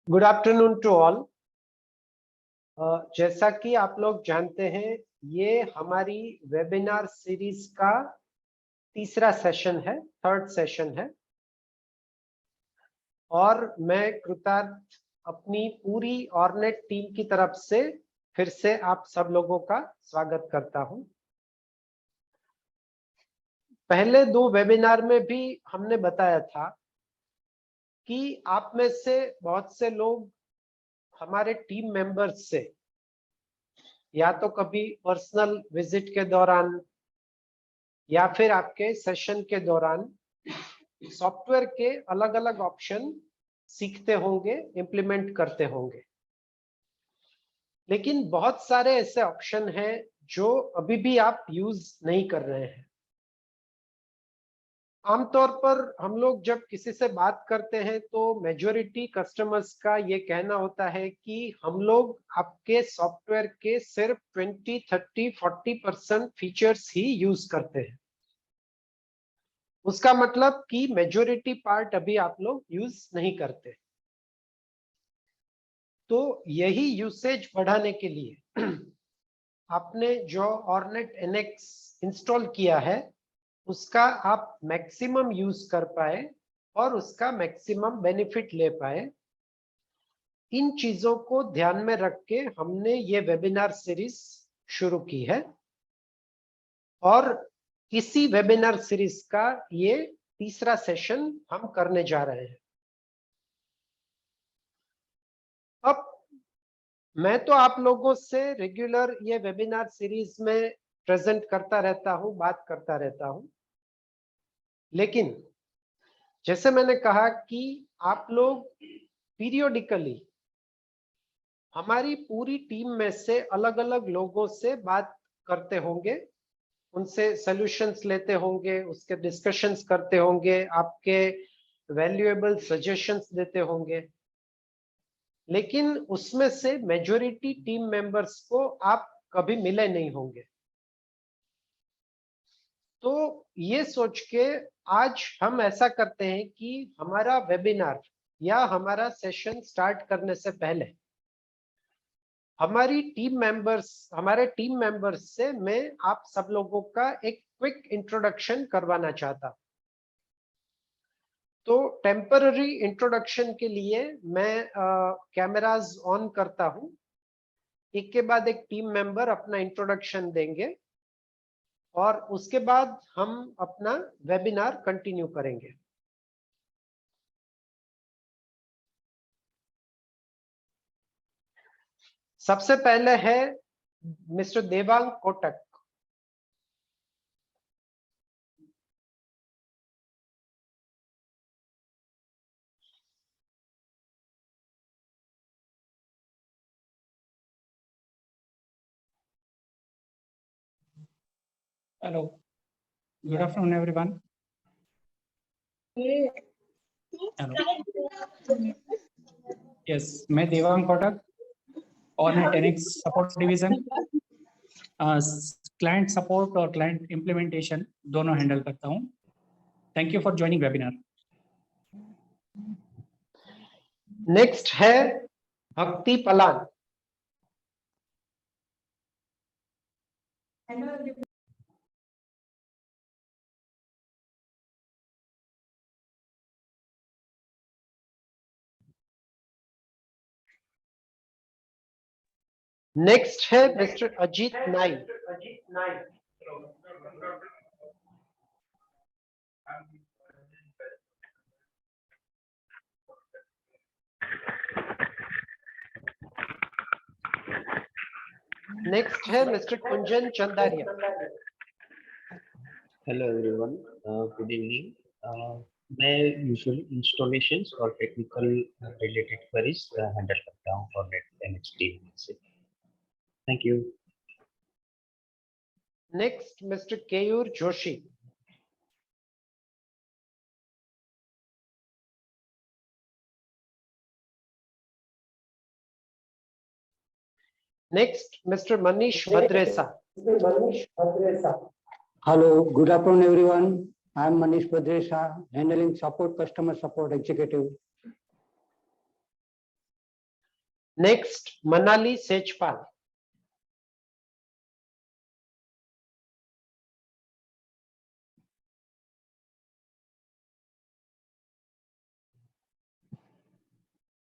Good afternoon to all. जैसा कि आप लोग जानते हैं, ये हमारी वेबिनार सीरीज का तीसरा सेशन है, थर्ड सेशन है। और मैं कृतार्थ अपनी पूरी ऑर्नेट टीम की तरफ से फिर से आप सब लोगों का स्वागत करता हूं। पहले दो वेबिनार में भी हमने बताया था कि आप में से बहुत से लोग हमारे टीम मेंबर्स से या तो कभी पर्सनल विजिट के दौरान या फिर आपके सेशन के दौरान सॉफ्टवेयर के अलग अलग ऑप्शन सीखते होंगे, इंप्लीमेंट करते होंगे। लेकिन बहुत सारे ऐसे ऑप्शन हैं जो अभी भी आप यूज नहीं कर रहे हैं। आमतौर पर हम लोग जब किसी से बात करते हैं तो मेजॉरिटी कस्टमर्स का ये कहना होता है कि हम लोग आपके सॉफ्टवेयर के सिर्फ 20, 30, 40% फीचर्स ही यूज करते हैं। उसका मतलब कि मेजॉरिटी पार्ट अभी आप लोग यूज नहीं करते। तो यही यूसेज बढ़ाने के लिए आपने जो ऑर्नेट एनएक्स इंस्टॉल किया है उसका आप मैक्सिमम यूज कर पाए और उसका मैक्सिमम बेनिफिट ले पाए, इन चीजों को ध्यान में रख के हमने ये वेबिनार सीरीज शुरू की है। और इसी वेबिनार सीरीज का ये तीसरा सेशन हम करने जा रहे हैं। अब मैं तो आप लोगों से रेगुलर ये वेबिनार सीरीज में प्रेजेंट करता रहता हूं, बात करता रहता हूं, लेकिन जैसे मैंने कहा कि आप लोग पीरियोडिकली हमारी पूरी टीम में से अलग अलग लोगों से बात करते होंगे, उनसे सॉल्यूशंस लेते होंगे, उसके डिस्कशंस करते होंगे, आपके वैल्यूएबल सजेशंस देते होंगे। लेकिन उसमें से मेजॉरिटी टीम मेंबर्स को आप कभी मिले नहीं होंगे। तो ये सोच के आज हम ऐसा करते हैं कि हमारा वेबिनार या हमारा सेशन स्टार्ट करने से पहले हमारे टीम मेंबर्स से मैं आप सब लोगों का एक क्विक इंट्रोडक्शन करवाना चाहता हूं। तो टेम्पररी इंट्रोडक्शन के लिए मैं कैमरास ऑन करता हूं। एक के बाद एक टीम मेंबर अपना इंट्रोडक्शन देंगे और उसके बाद हम अपना वेबिनार कंटिन्यू करेंगे। सबसे पहले है mister Devang Kotak. Hello, good afternoon everyone. Hello. Yes, मैं Devang Kotak, Ornate NX support division, client support और क्लाइंट इम्प्लीमेंटेशन दोनों हैंडल करता हूं। Thank you for joining webinar. Next है भक्ति पलान। नेक्स्ट है मिस्टर अजीत नाइक। नेक्स्ट है mister Kunjan Chandaria. Hello everyone, good evening. मैं यूजुअली इंस्टॉलेशंस और टेक्निकल रिलेटेड क्वेरीज हैंडल करता हूँ ऑर्नेट एनएक्स टीम से। Thank you. Next mister Keyur Joshi. Next mister Manish Bhadresa. Hello, good afternoon everyone. I am Manish Bhadresa, handling support, customer support executive. Next Manali Sejpal.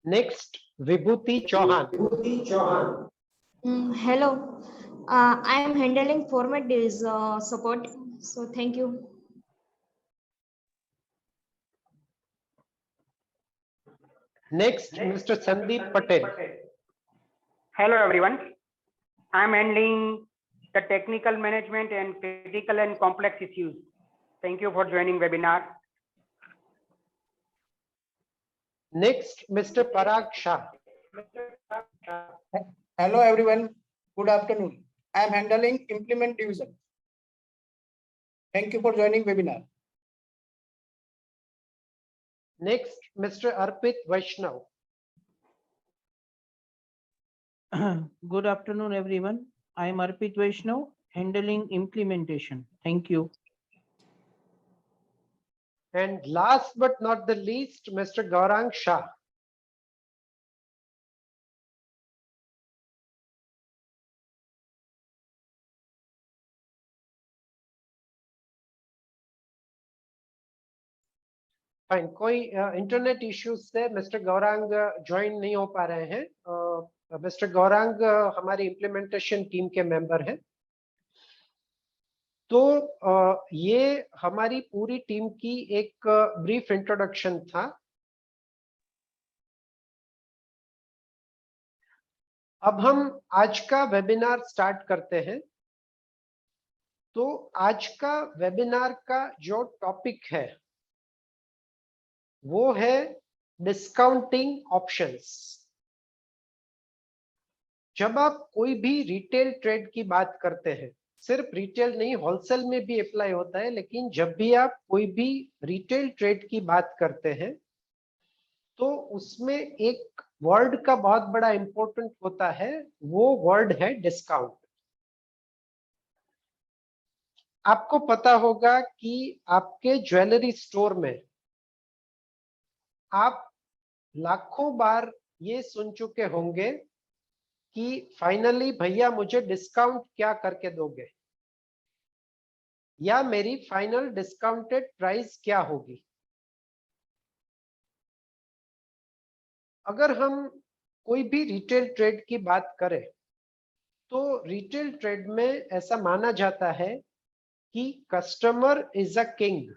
Next Vibhuti Chauhan. Hello, I am handling format days support. So thank you. Next mister Sandeep Patel. Hello everyone. I am handling the technical management and critical and complex issues. Thank you for joining webinar. Next mister Parag Shah. Hello everyone, good afternoon. I am handling implement division. Thank you for joining webinar. Next mister Arpit Vaishnav. Good afternoon, everyone. I am Arpit Vaishnav, handling implementation. Thank you. And last but not the least, Mr. Gaurang Shah. Fine, कोई internet issues से mister Gaurang join नहीं हो पा रहे हैं। Mister Gaurang हमारी implementation team के member हैं। तो ये हमारी पूरी टीम की एक ब्रीफ इंट्रोडक्शन था। अब हम आज का वेबिनार स्टार्ट करते हैं। तो आज का वेबिनार का जो टॉपिक है वो है डिस्काउंटिंग ऑप्शंस। जब आप कोई भी रिटेल ट्रेड की बात करते हैं, सिर्फ रिटेल नहीं होलसेल में भी अप्लाई होता है, लेकिन जब भी आप कोई भी रिटेल ट्रेड की बात करते हैं तो उसमें एक वर्ड का बहुत बड़ा इंपॉर्टेंट होता है, वो वर्ड है डिस्काउंट। आपको पता होगा कि आपके ज्वेलरी स्टोर में आप लाखों बार ये सुन चुके होंगे कि फाइनली भैया मुझे डिस्काउंट क्या करके दोगे, या मेरी फाइनल डिस्काउंटेड प्राइस क्या होगी। अगर हम कोई भी रिटेल ट्रेड की बात करें तो रिटेल ट्रेड में ऐसा माना जाता है कि कस्टमर इज अ किंग।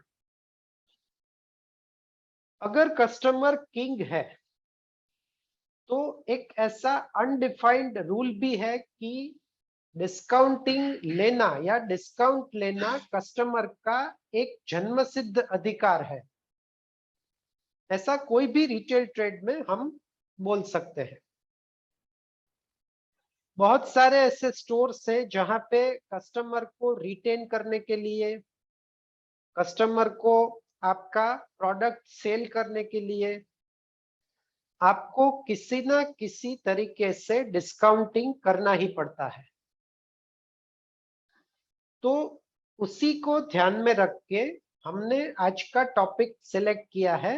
अगर कस्टमर किंग है तो एक ऐसा अनडिफाइंड रूल भी है कि डिस्काउंटिंग लेना या डिस्काउंट लेना कस्टमर का एक जन्मसिद्ध अधिकार है। ऐसा कोई भी रिटेल ट्रेड में हम बोल सकते हैं। बहुत सारे ऐसे स्टोर्स हैं जहां पे कस्टमर को रिटेन करने के लिए, कस्टमर को आपका प्रोडक्ट सेल करने के लिए आपको किसी ना किसी तरीके से डिस्काउंटिंग करना ही पड़ता है। तो उसी को ध्यान में रख के हमने आज का टॉपिक सिलेक्ट किया है,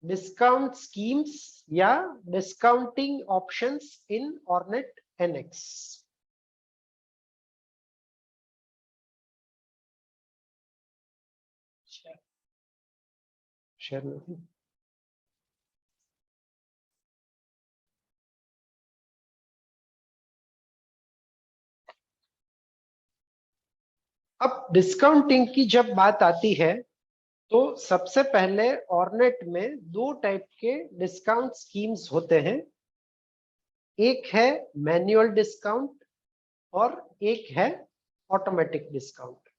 डिस्काउंट स्कीम्स या डिस्काउंटिंग ऑप्शंस इन ऑर्नेट एनएक्स। शेयर में अब डिस्काउंटिंग की जब बात आती है तो सबसे पहले ऑर्नेट में दो टाइप के डिस्काउंट स्कीम्स होते हैं। एक है मैन्युअल डिस्काउंट और एक है ऑटोमेटिक डिस्काउंट।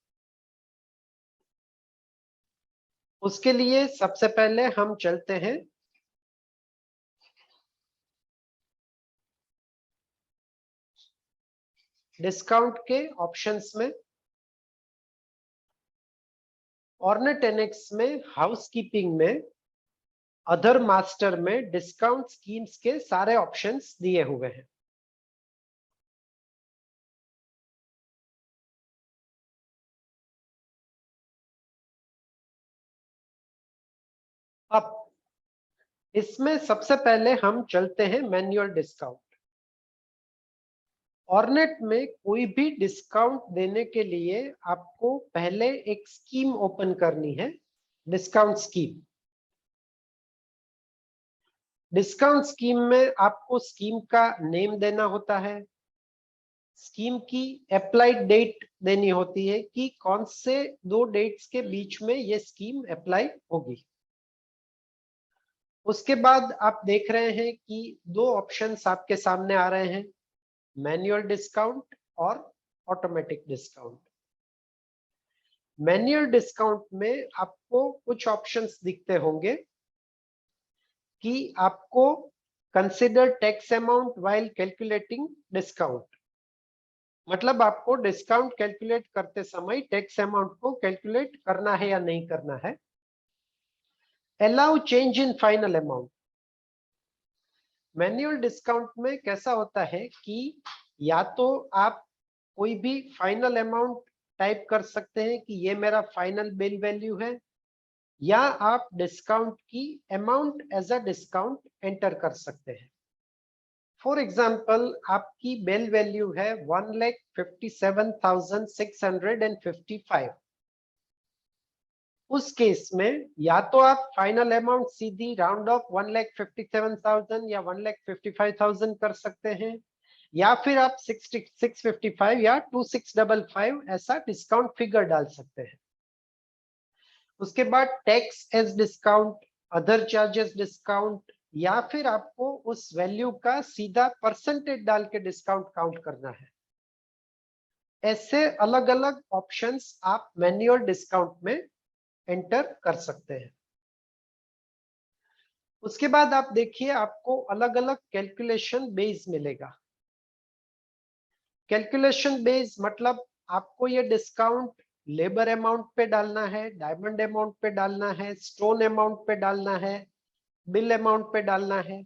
उसके लिए सबसे पहले हम चलते हैं डिस्काउंट के ऑप्शंस में। ऑर्नेट एनएक्स में हाउसकीपिंग में अदर मास्टर में डिस्काउंट स्कीम्स के सारे ऑप्शंस दिए हुए हैं। अब इसमें सबसे पहले हम चलते हैं मैन्युअल डिस्काउंट। ऑर्नेट में कोई भी डिस्काउंट देने के लिए आपको पहले एक स्कीम ओपन करनी है, डिस्काउंट स्कीम। डिस्काउंट स्कीम में आपको स्कीम का नेम देना होता है, स्कीम की अप्लाइड डेट देनी होती है कि कौन से 2 डेट्स के बीच में ये स्कीम अप्लाई होगी। उसके बाद आप देख रहे हैं कि 2 ऑप्शंस आपके सामने आ रहे हैं, मैन्युअल डिस्काउंट और ऑटोमेटिक डिस्काउंट। मैन्युअल डिस्काउंट में आपको कुछ ऑप्शंस दिखते होंगे कि आपको consider tax amount while calculating discount, मतलब आपको डिस्काउंट कैलकुलेट करते समय टैक्स अमाउंट को कैलकुलेट करना है या नहीं करना है। Allow change in final amount. Manual discount में कैसा होता है कि या तो आप कोई भी फाइनल अमाउंट टाइप कर सकते हैं कि ये मेरा फाइनल बिल वैल्यू है, या आप डिस्काउंट की amount as a discount enter कर सकते हैं। फॉर एग्जाम्पल आपकी बिल वैल्यू है 1,57,655। उस केस में या तो आप फाइनल अमाउंट सीधी राउंड ऑफ 1,57,000 या 1,55,000 कर सकते हैं, या फिर आप 655 या 2655 ऐसा डिस्काउंट फिगर डाल सकते हैं। उसके बाद tax as discount, other charges discount, या फिर आपको उस वैल्यू का सीधा परसेंटेज डाल के डिस्काउंट काउंट करना है। ऐसे अलग अलग ऑप्शंस आप मैन्युअल डिस्काउंट में एंटर कर सकते हैं। उसके बाद आप देखिए आपको अलग अलग कैलकुलेशन बेस मिलेगा। कैलकुलेशन बेस मतलब आपको ये डिस्काउंट लेबर अमाउंट पे डालना है, डायमंड अमाउंट पे डालना है, स्टोन अमाउंट पे डालना है, बिल अमाउंट पे डालना है।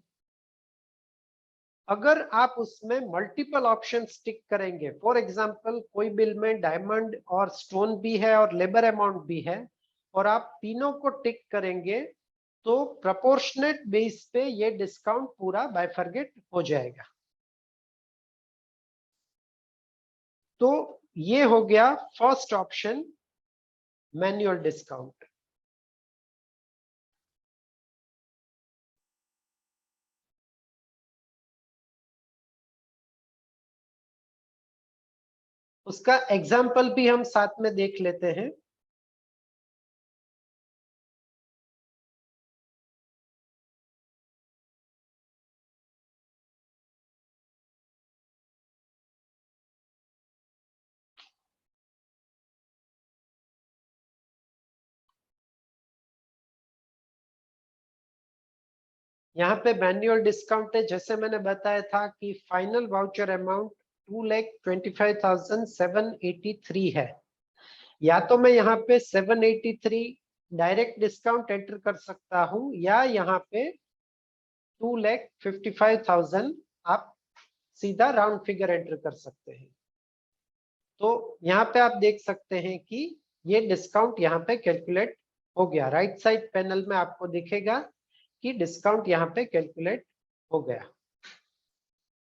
अगर आप उसमें मल्टीपल ऑप्शन टिक करेंगे, फॉर एग्जांपल कोई बिल में डायमंड और स्टोन भी है और लेबर अमाउंट भी है, और आप तीनों को टिक करेंगे तो प्रोपोर्शनेट बेस पे ये डिस्काउंट पूरा बाइफरगेट हो जाएगा। तो ये हो गया फर्स्ट ऑप्शन, मैन्युअल डिस्काउंट। उसका एग्जाम्पल भी हम साथ में देख लेते हैं। यहाँ पे मैन्युअल डिस्काउंट है, जैसे मैंने बताया था कि फाइनल वाउचर अमाउंट 2,25,783 है। या तो मैं यहाँ पे 783 डायरेक्ट डिस्काउंट एंटर कर सकता हूँ, या यहाँ पे 2,55,000 आप सीधा राउंड फिगर एंटर कर सकते हैं। तो यहाँ पे आप देख सकते हैं कि ये डिस्काउंट यहाँ पे कैलकुलेट हो गया। राइट साइड पैनल में आपको दिखेगा कि डिस्काउंट यहाँ पे कैलकुलेट हो गया।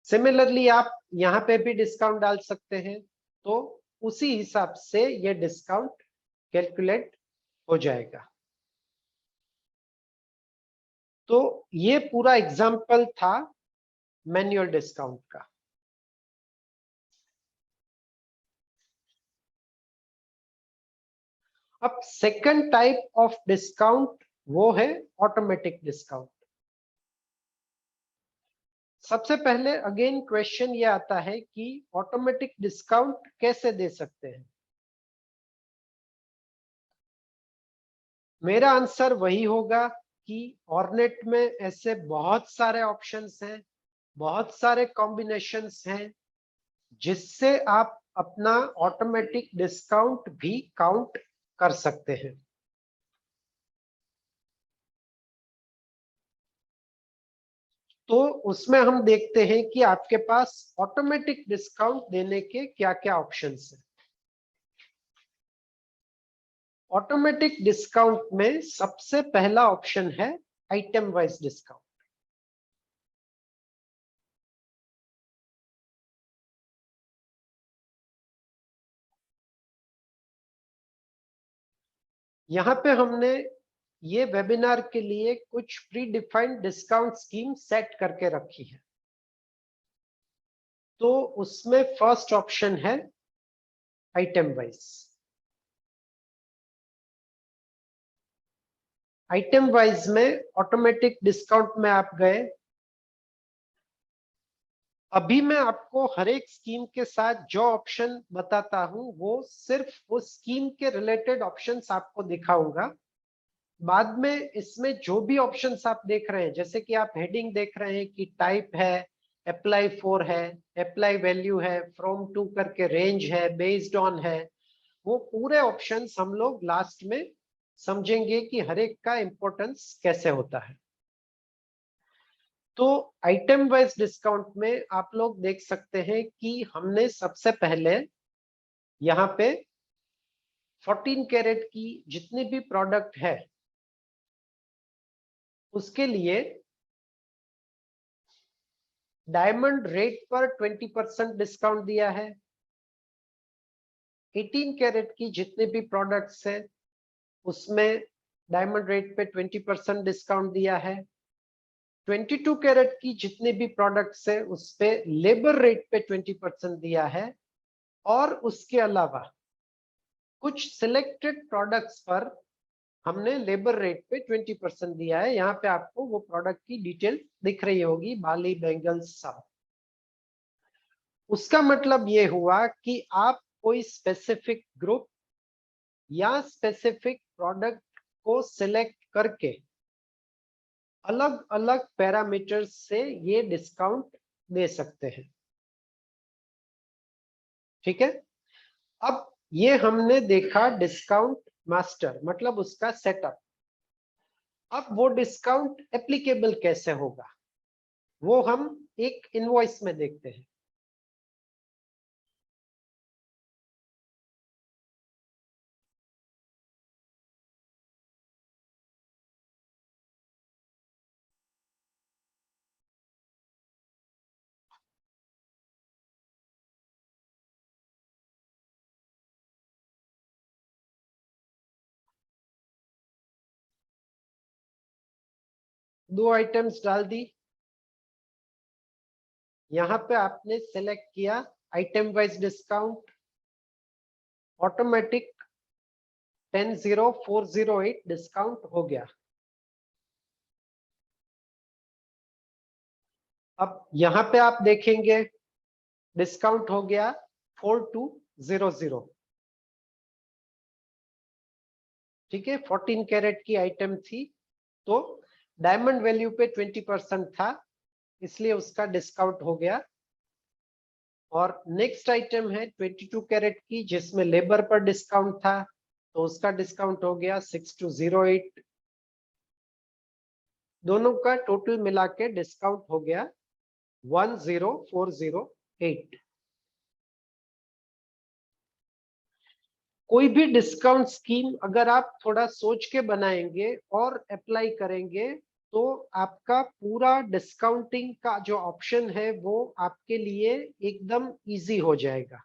सिमिलरली आप यहाँ पे भी डिस्काउंट डाल सकते हैं, तो उसी हिसाब से ये डिस्काउंट कैलकुलेट हो जाएगा। तो ये पूरा एग्जाम्पल था मैन्युअल डिस्काउंट का। अब सेकंड टाइप ऑफ डिस्काउंट वो है ऑटोमेटिक डिस्काउंट। सबसे पहले अगेन क्वेश्चन ये आता है कि ऑटोमेटिक डिस्काउंट कैसे दे सकते हैं। मेरा आंसर वही होगा कि ऑर्नेट में ऐसे बहुत सारे ऑप्शंस हैं, बहुत सारे कॉम्बिनेशंस हैं, जिससे आप अपना ऑटोमेटिक डिस्काउंट भी काउंट कर सकते हैं। तो उसमें हम देखते हैं कि आपके पास ऑटोमेटिक डिस्काउंट देने के क्या क्या ऑप्शंस हैं। ऑटोमेटिक डिस्काउंट में सबसे पहला ऑप्शन है आइटम वाइज डिस्काउंट। यहाँ पे हमने ये वेबिनार के लिए कुछ pre defined discount scheme set करके रखी है। तो उसमें फर्स्ट ऑप्शन है आइटम वाइज। आइटम वाइज में ऑटोमेटिक डिस्काउंट में आप गए। अभी मैं आपको हर एक स्कीम के साथ जो ऑप्शन बताता हूं वो सिर्फ उस स्कीम के रिलेटेड ऑप्शंस आपको दिखाऊंगा। बाद में इसमें जो भी ऑप्शंस आप देख रहे हैं, जैसे कि आप हेडिंग देख रहे हैं कि टाइप है, अप्लाई फॉर है, अप्लाई वैल्यू है, फ्रॉम टू करके रेंज है, बेस्ड ऑन है, वो पूरे ऑप्शंस हम लोग लास्ट में समझेंगे कि हर एक का इंपॉर्टेंस कैसे होता है। तो आइटम वाइज डिस्काउंट में आप लोग देख सकते हैं कि हमने सबसे पहले यहाँ पे 14 कैरेट की जितनी भी प्रोडक्ट है उसके लिए डायमंड रेट पर 20% डिस्काउंट दिया है। 18 कैरेट की जितने भी प्रोडक्ट्स है उसमें डायमंड रेट पे 20% डिस्काउंट दिया है। 22 कैरेट की जितने भी प्रोडक्ट्स है उस पे लेबर रेट पे 20% दिया है। और उसके अलावा कुछ सिलेक्टेड प्रोडक्ट्स पर हमने लेबर रेट पे 20% दिया है। यहाँ पे आपको वो प्रोडक्ट की डिटेल दिख रही होगी, बाली, बैंगल्स सब। उसका मतलब ये हुआ कि आप कोई स्पेसिफिक ग्रुप या स्पेसिफिक प्रोडक्ट को सिलेक्ट करके अलग अलग पैरामीटर्स से ये डिस्काउंट दे सकते हैं। ठीक है, अब ये हमने देखा डिस्काउंट मास्टर, मतलब उसका सेटअप। अब वो डिस्काउंट एप्लीकेबल कैसे होगा वो हम एक इनवॉइस में देखते हैं। दो आइटम्स डाल दी। यहाँ पे आपने सेलेक्ट किया item wise discount, automatic 100408 discount हो गया। अब यहाँ पे आप देखेंगे डिस्काउंट हो गया 4200। ठीक है, 14 कैरेट की आइटम थी तो डायमंड वैल्यू पे 20% था, इसलिए उसका डिस्काउंट हो गया। और नेक्स्ट आइटम है 22 कैरेट की जिसमें लेबर पर डिस्काउंट था, तो उसका डिस्काउंट हो गया 6208। दोनों का टोटल मिला के डिस्काउंट हो गया 10408। कोई भी डिस्काउंट स्कीम अगर आप थोड़ा सोच के बनाएंगे और अप्लाई करेंगे तो आपका पूरा डिस्काउंटिंग का जो ऑप्शन है वो आपके लिए एकदम इजी हो जाएगा।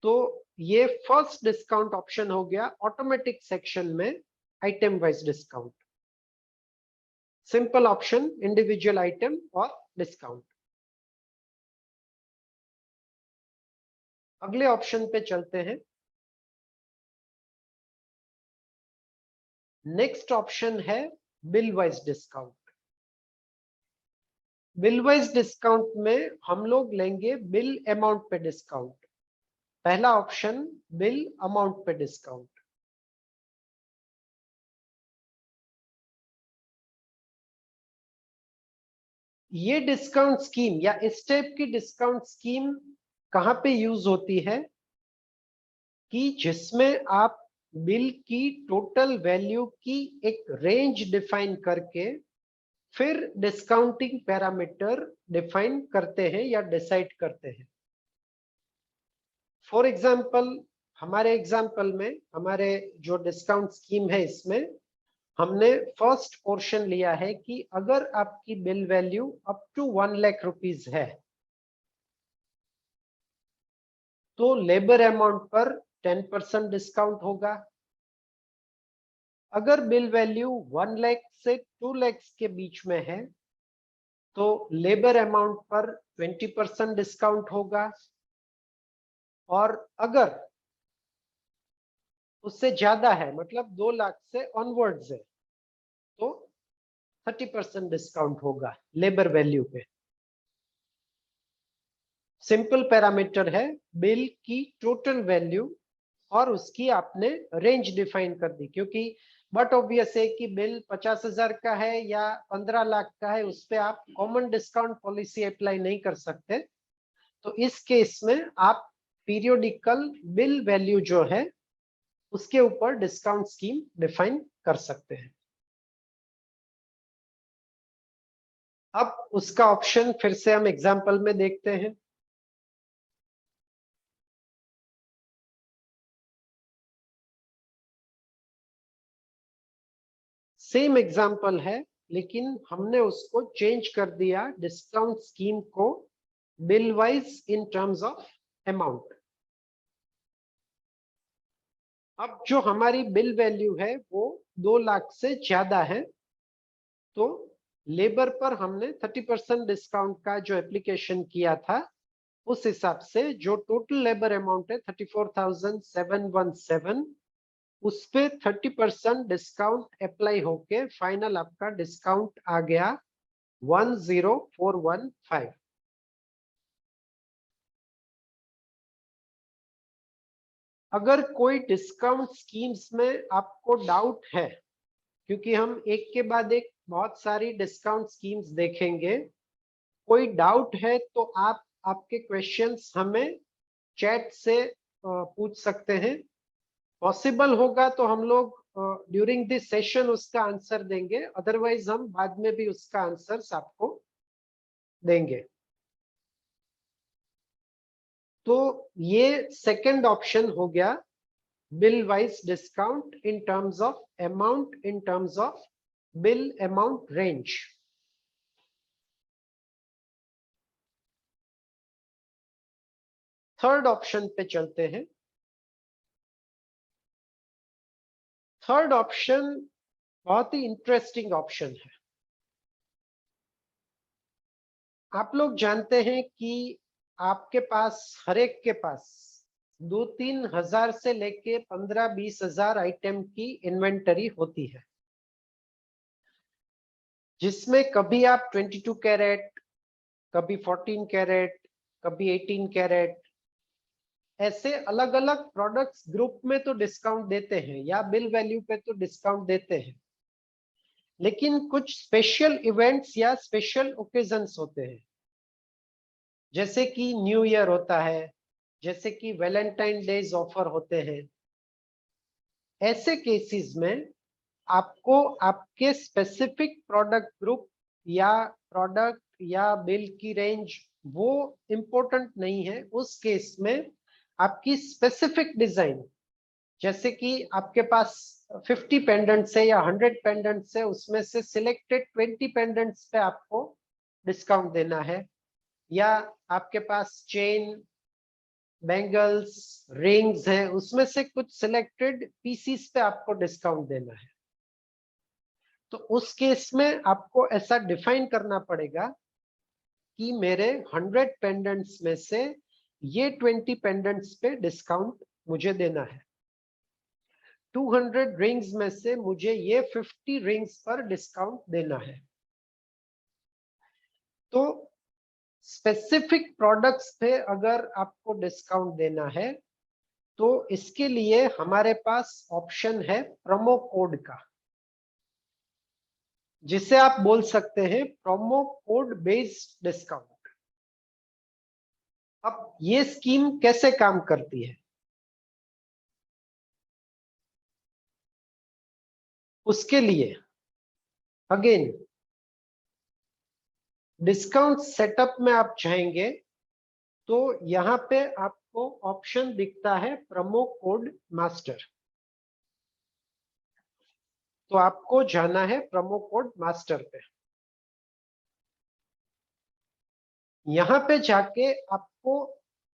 तो ये फर्स्ट डिस्काउंट ऑप्शन हो गया ऑटोमेटिक सेक्शन में item wise discount. Simple option individual item और डिस्काउंट। अगले ऑप्शन पे चलते हैं। नेक्स्ट ऑप्शन है bill wise discount. Bill wise discount में हम लोग लेंगे बिल अमाउंट पे डिस्काउंट। पहला ऑप्शन बिल अमाउंट पे डिस्काउंट। ये डिस्काउंट स्कीम या इस टाइप की डिस्काउंट स्कीम कहां पे यूज होती है कि जिसमें आप बिल की टोटल वैल्यू की एक रेंज डिफाइन करके फिर डिस्काउंटिंग पैरामीटर डिफाइन करते हैं या डिसाइड करते हैं। फॉर एग्जांपल हमारे एग्जांपल में हमारे जो डिस्काउंट स्कीम है इसमें हमने फर्स्ट पोर्शन लिया है कि अगर आपकी bill value up to 1 lakh rupees है तो लेबर अमाउंट पर 10% डिस्काउंट होगा। अगर बिल वैल्यू 1 लाख से 2 लाख के बीच में है तो लेबर अमाउंट पर 20% डिस्काउंट होगा, और अगर उससे ज्यादा है मतलब 2 लाख से ऑनवर्ड्स है तो 30% डिस्काउंट होगा लेबर वैल्यू पे। सिंपल पैरामीटर है बिल की टोटल वैल्यू और उसकी आपने रेंज डिफाइन कर दी, क्योंकि बट ऑब्वियस है कि बिल 50,000 का है या 15 लाख का है, उस पे आप कॉमन डिस्काउंट पॉलिसी अप्लाई नहीं कर सकते। तो इस केस में आप पीरियोडिकल बिल वैल्यू जो है उसके ऊपर डिस्काउंट स्कीम डिफाइन कर सकते हैं। अब उसका ऑप्शन फिर से हम एग्जांपल में देखते हैं। सेम एग्जांपल है लेकिन हमने उसको चेंज कर दिया डिस्काउंट स्कीम को bill wise in terms of amount. अब जो हमारी बिल वैल्यू है वो 2 लाख से ज्यादा है तो लेबर पर हमने 30% डिस्काउंट का जो एप्लीकेशन किया था उस हिसाब से जो टोटल लेबर अमाउंट है 34,717 उस पे 30% डिस्काउंट अप्लाई होके फाइनल आपका डिस्काउंट आ गया 10,415। अगर कोई डिस्काउंट स्कीम्स में आपको डाउट है, क्योंकि हम एक के बाद एक बहुत सारी डिस्काउंट स्कीम्स देखेंगे, कोई डाउट है तो आप आपके क्वेश्चंस हमें चैट से पूछ सकते हैं। पॉसिबल होगा तो हम लोग ड्यूरिंग दिस सेशन उसका आंसर देंगे, अदरवाइज हम बाद में भी उसका आंसर आपको देंगे। तो ये सेकंड ऑप्शन हो गया bill wise discount in terms of amount, in terms of bill amount range. Third option पे चलते हैं। थर्ड ऑप्शन बहुत ही इंटरेस्टिंग ऑप्शन है। आप लोग जानते हैं कि आपके पास हर एक के पास 2-3 हजार से लेके 15-20 हजार आइटम की इन्वेंटरी होती है, जिसमें कभी आप 22 कैरेट, कभी 14 कैरेट, कभी 18 कैरेट, ऐसे अलग अलग प्रोडक्ट्स ग्रुप में तो डिस्काउंट देते हैं या बिल वैल्यू पे तो डिस्काउंट देते हैं, लेकिन कुछ स्पेशल इवेंट्स या स्पेशल ओकेजन्स होते हैं, जैसे कि न्यू ईयर होता है, जैसे कि वैलेंटाइन डेज ऑफर होते हैं। ऐसे केसेस में आपको आपके स्पेसिफिक प्रोडक्ट ग्रुप या प्रोडक्ट या बिल की रेंज वो इम्पोर्टेंट नहीं है। उस केस में आपकी स्पेसिफिक डिजाइन, जैसे कि आपके पास 50 पेंडेंट्स है या 100 पेंडेंट्स है, उसमें से सिलेक्टेड 20 पेंडेंट्स पे आपको डिस्काउंट देना है, या आपके पास चेन, बैंगल्स, रिंग्स हैं, उसमें से कुछ सिलेक्टेड पीसीस पे आपको डिस्काउंट देना है। तो उस केस में आपको ऐसा डिफाइन करना पड़ेगा कि मेरे 100 पेंडेंट्स में से ये 20 पेंडेंट्स पे डिस्काउंट मुझे देना है, 200 रिंग्स में से मुझे ये 50 रिंग्स पर डिस्काउंट देना है। तो स्पेसिफिक प्रोडक्ट्स पे अगर आपको डिस्काउंट देना है तो इसके लिए हमारे पास ऑप्शन है प्रोमो कोड का, जिसे आप बोल सकते हैं प्रोमो कोड बेस्ड डिस्काउंट। अब ये स्कीम कैसे काम करती है, उसके लिए अगेन डिस्काउंट सेटअप में आप चाहेंगे तो यहां पे आपको ऑप्शन दिखता है प्रोमो कोड मास्टर। तो आपको जाना है प्रोमो कोड मास्टर पे। यहाँ पे जाके आपको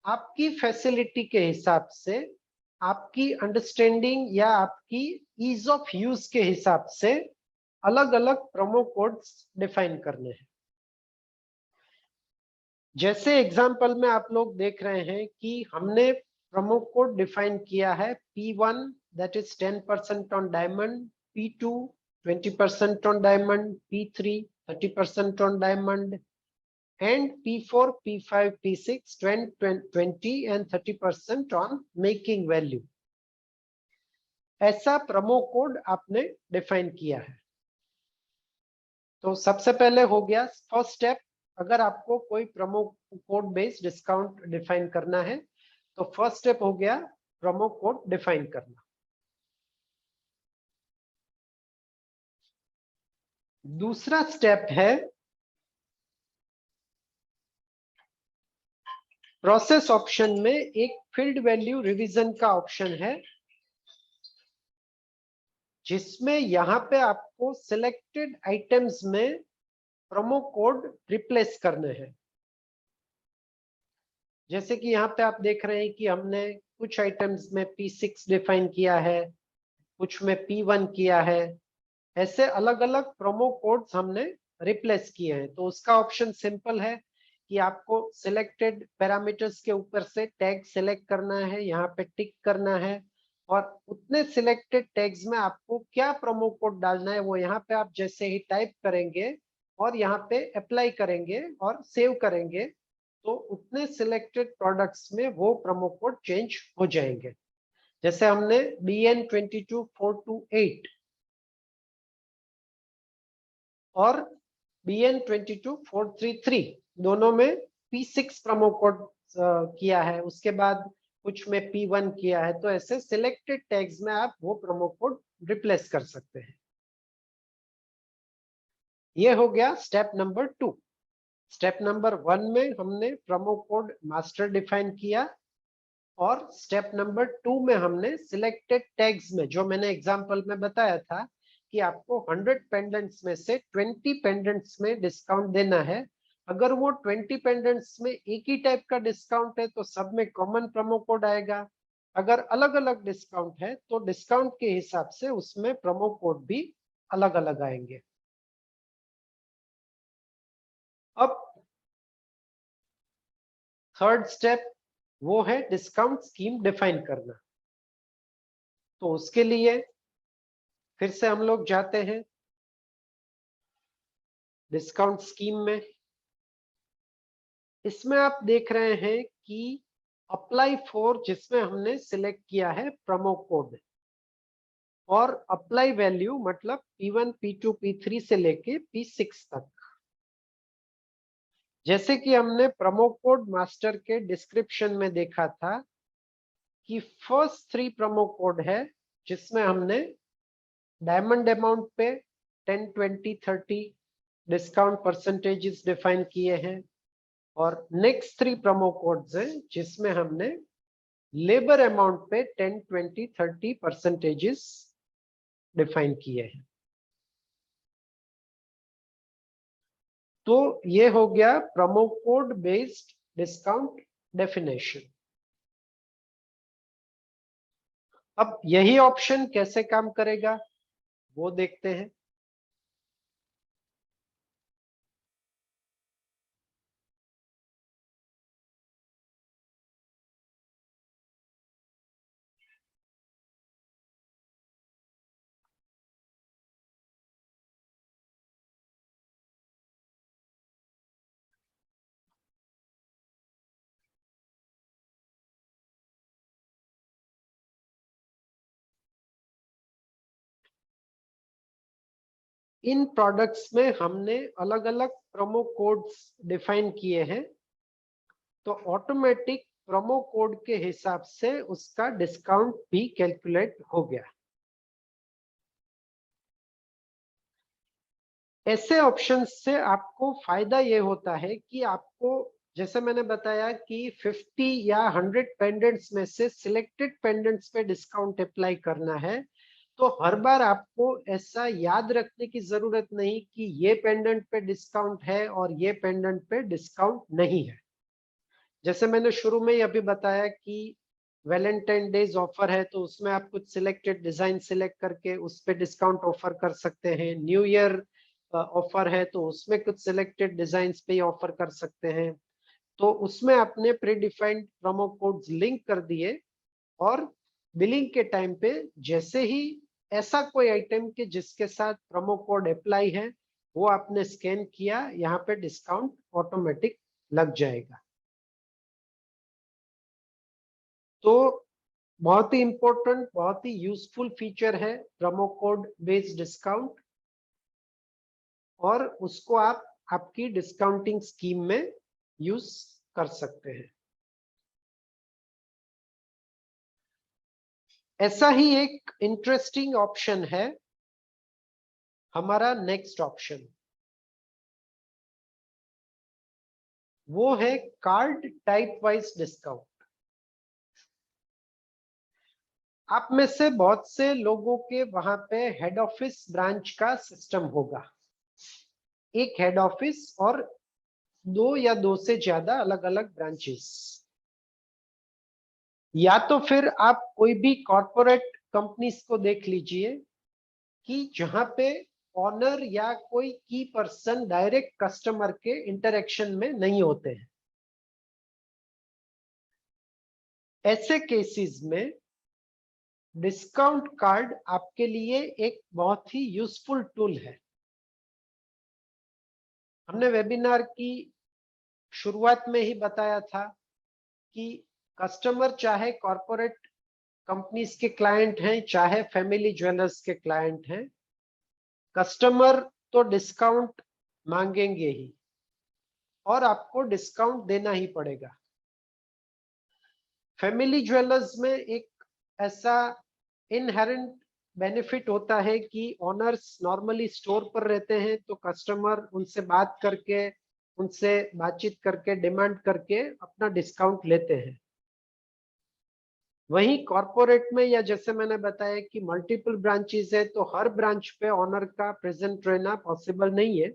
आपकी फैसिलिटी के हिसाब से, आपकी अंडरस्टैंडिंग या आपकी ईज ऑफ यूज के हिसाब से अलग अलग प्रोमो कोड्स डिफाइन करने हैं। जैसे एग्जांपल में आप लोग देख रहे हैं कि हमने प्रोमो कोड डिफाइन किया है P1 that is 10% on diamond, P2 20% on diamond, P3 30% on diamond, and P4, P5, P6 20 and 30% on making value। ऐसा प्रोमो कोड आपने डिफाइन किया है। तो सबसे पहले हो गया फर्स्ट स्टेप, अगर आपको कोई promo code based discount define करना है तो फर्स्ट स्टेप हो गया प्रोमो कोड डिफाइन करना। दूसरा स्टेप है प्रोसेस ऑप्शन में एक फील्ड वैल्यू रिवीजन का ऑप्शन है, जिसमें यहां पे आपको सिलेक्टेड आइटम्स में प्रोमो कोड रिप्लेस करने हैं। जैसे कि यहाँ पे आप देख रहे हैं कि हमने कुछ आइटम्स में P6 डिफाइन किया है, कुछ में P1 किया है, ऐसे अलग अलग प्रोमो कोड्स हमने रिप्लेस किए हैं। तो उसका ऑप्शन सिंपल है कि आपको सिलेक्टेड पैरामीटर्स के ऊपर से टैग सिलेक्ट करना है, यहाँ पे टिक करना है और उतने सिलेक्टेड टैग्स में आपको क्या प्रोमो कोड डालना है वो यहाँ पे आप जैसे ही टाइप करेंगे और यहाँ पे अप्लाई करेंगे और सेव करेंगे तो उतने सिलेक्टेड प्रोडक्ट्स में वो प्रोमो कोड चेंज हो जाएंगे। जैसे हमने BN22428 और BN22433 दोनों में P6 प्रोमो कोड किया है, उसके बाद कुछ में P1 किया है। तो ऐसे सिलेक्टेड टैग्स में आप वो प्रोमो कोड रिप्लेस कर सकते हैं। ये हो गया स्टेप नंबर 2। स्टेप नंबर 1 में हमने प्रोमो कोड मास्टर डिफाइन किया और स्टेप नंबर 2 में हमने सिलेक्टेड टैग्स में, जो मैंने एग्जांपल में बताया था कि आपको 100 पेंडेंट्स में से 20 पेंडेंट्स में डिस्काउंट देना है। अगर वो 20 पेंडेंट्स में एक ही टाइप का डिस्काउंट है तो सब में कॉमन प्रोमो कोड आएगा। अगर अलग अलग डिस्काउंट है तो डिस्काउंट के हिसाब से उसमें प्रोमो कोड भी अलग अलग आएंगे। अब थर्ड स्टेप वो है डिस्काउंट स्कीम डिफाइन करना। तो उसके लिए फिर से हम लोग जाते हैं डिस्काउंट स्कीम में। इसमें आप देख रहे हैं कि अप्लाई फॉर, जिसमें हमने सिलेक्ट किया है प्रोमो कोड, और अप्लाई वैल्यू मतलब P1, P2, P3 से लेके P6 तक। जैसे कि हमने प्रोमो कोड मास्टर के डिस्क्रिप्शन में देखा था कि फर्स्ट 3 प्रोमो कोड है जिसमें हमने डायमंड अमाउंट पे 10, 20, 30 डिस्काउंट परसेंटेजेस डिफाइन किए हैं और नेक्स्ट 3 प्रोमो कोड्स हैं जिसमें हमने लेबर अमाउंट पे 10, 20, 30 परसेंटेजेस डिफाइन किए हैं। तो ये हो गया promo code based discount definition. अब यही ऑप्शन कैसे काम करेगा वो देखते हैं। इन प्रोडक्ट्स में हमने अलग अलग प्रोमो कोड्स डिफाइन किए हैं, तो ऑटोमेटिक प्रोमो कोड के हिसाब से उसका डिस्काउंट भी कैलकुलेट हो गया। ऐसे ऑप्शंस से आपको फायदा ये होता है कि आपको, जैसे मैंने बताया कि 50 या 100 पेंडेंट्स में से सिलेक्टेड पेंडेंट्स पे डिस्काउंट अप्लाई करना है, तो हर बार आपको ऐसा याद रखने की जरूरत नहीं कि ये पेंडेंट पे डिस्काउंट है और ये पेंडेंट पे डिस्काउंट नहीं है। जैसे मैंने शुरू में ही अभी बताया कि वैलेंटाइन डेज ऑफर है, तो उसमें आप कुछ सिलेक्टेड डिजाइन सिलेक्ट करके उस पे डिस्काउंट ऑफर कर सकते हैं। न्यू ईयर ऑफर है तो उसमें कुछ सिलेक्टेड डिजाइन पे ही ऑफर कर सकते हैं। तो उसमें आपने pre defined promo codes link कर दिए और बिलिंग के टाइम पे जैसे ही ऐसा कोई आइटम के जिसके साथ प्रोमो कोड अप्लाई है वो आपने स्कैन किया, यहाँ पे डिस्काउंट ऑटोमेटिक लग जाएगा। तो बहुत ही इंपॉर्टेंट, बहुत ही यूजफुल फीचर है प्रोमो कोड बेस्ड डिस्काउंट, और उसको आप आपकी डिस्काउंटिंग स्कीम में यूज कर सकते हैं। ऐसा ही एक इंटरेस्टिंग ऑप्शन है हमारा नेक्स्ट ऑप्शन, वो है कार्ड टाइप वाइज डिस्काउंट। आप में से बहुत से लोगों के वहां पे हेड ऑफिस ब्रांच का सिस्टम होगा, एक हेड ऑफिस और दो या दो से ज्यादा अलग अलग ब्रांचेस, या तो फिर आप कोई भी कॉरपोरेट कंपनीज को देख लीजिए कि जहां पे ऑनर या कोई की पर्सन डायरेक्ट कस्टमर के इंटरेक्शन में नहीं होते हैं। ऐसे केसेस में डिस्काउंट कार्ड आपके लिए एक बहुत ही यूजफुल टूल है। हमने वेबिनार की शुरुआत में ही बताया था कि कस्टमर चाहे कॉरपोरेट कंपनीज के क्लाइंट हैं चाहे फैमिली ज्वेलर्स के क्लाइंट हैं, कस्टमर तो डिस्काउंट मांगेंगे ही और आपको डिस्काउंट देना ही पड़ेगा। फैमिली ज्वेलर्स में एक ऐसा इनहेरेंट बेनिफिट होता है कि ओनर्स नॉर्मली स्टोर पर रहते हैं, तो कस्टमर उनसे बात करके, उनसे बातचीत करके, डिमांड करके अपना डिस्काउंट लेते हैं। वहीं कॉरपोरेट में, या जैसे मैंने बताया कि मल्टीपल ब्रांचेस है, तो हर ब्रांच पे ओनर का प्रेजेंट रहना पॉसिबल नहीं है।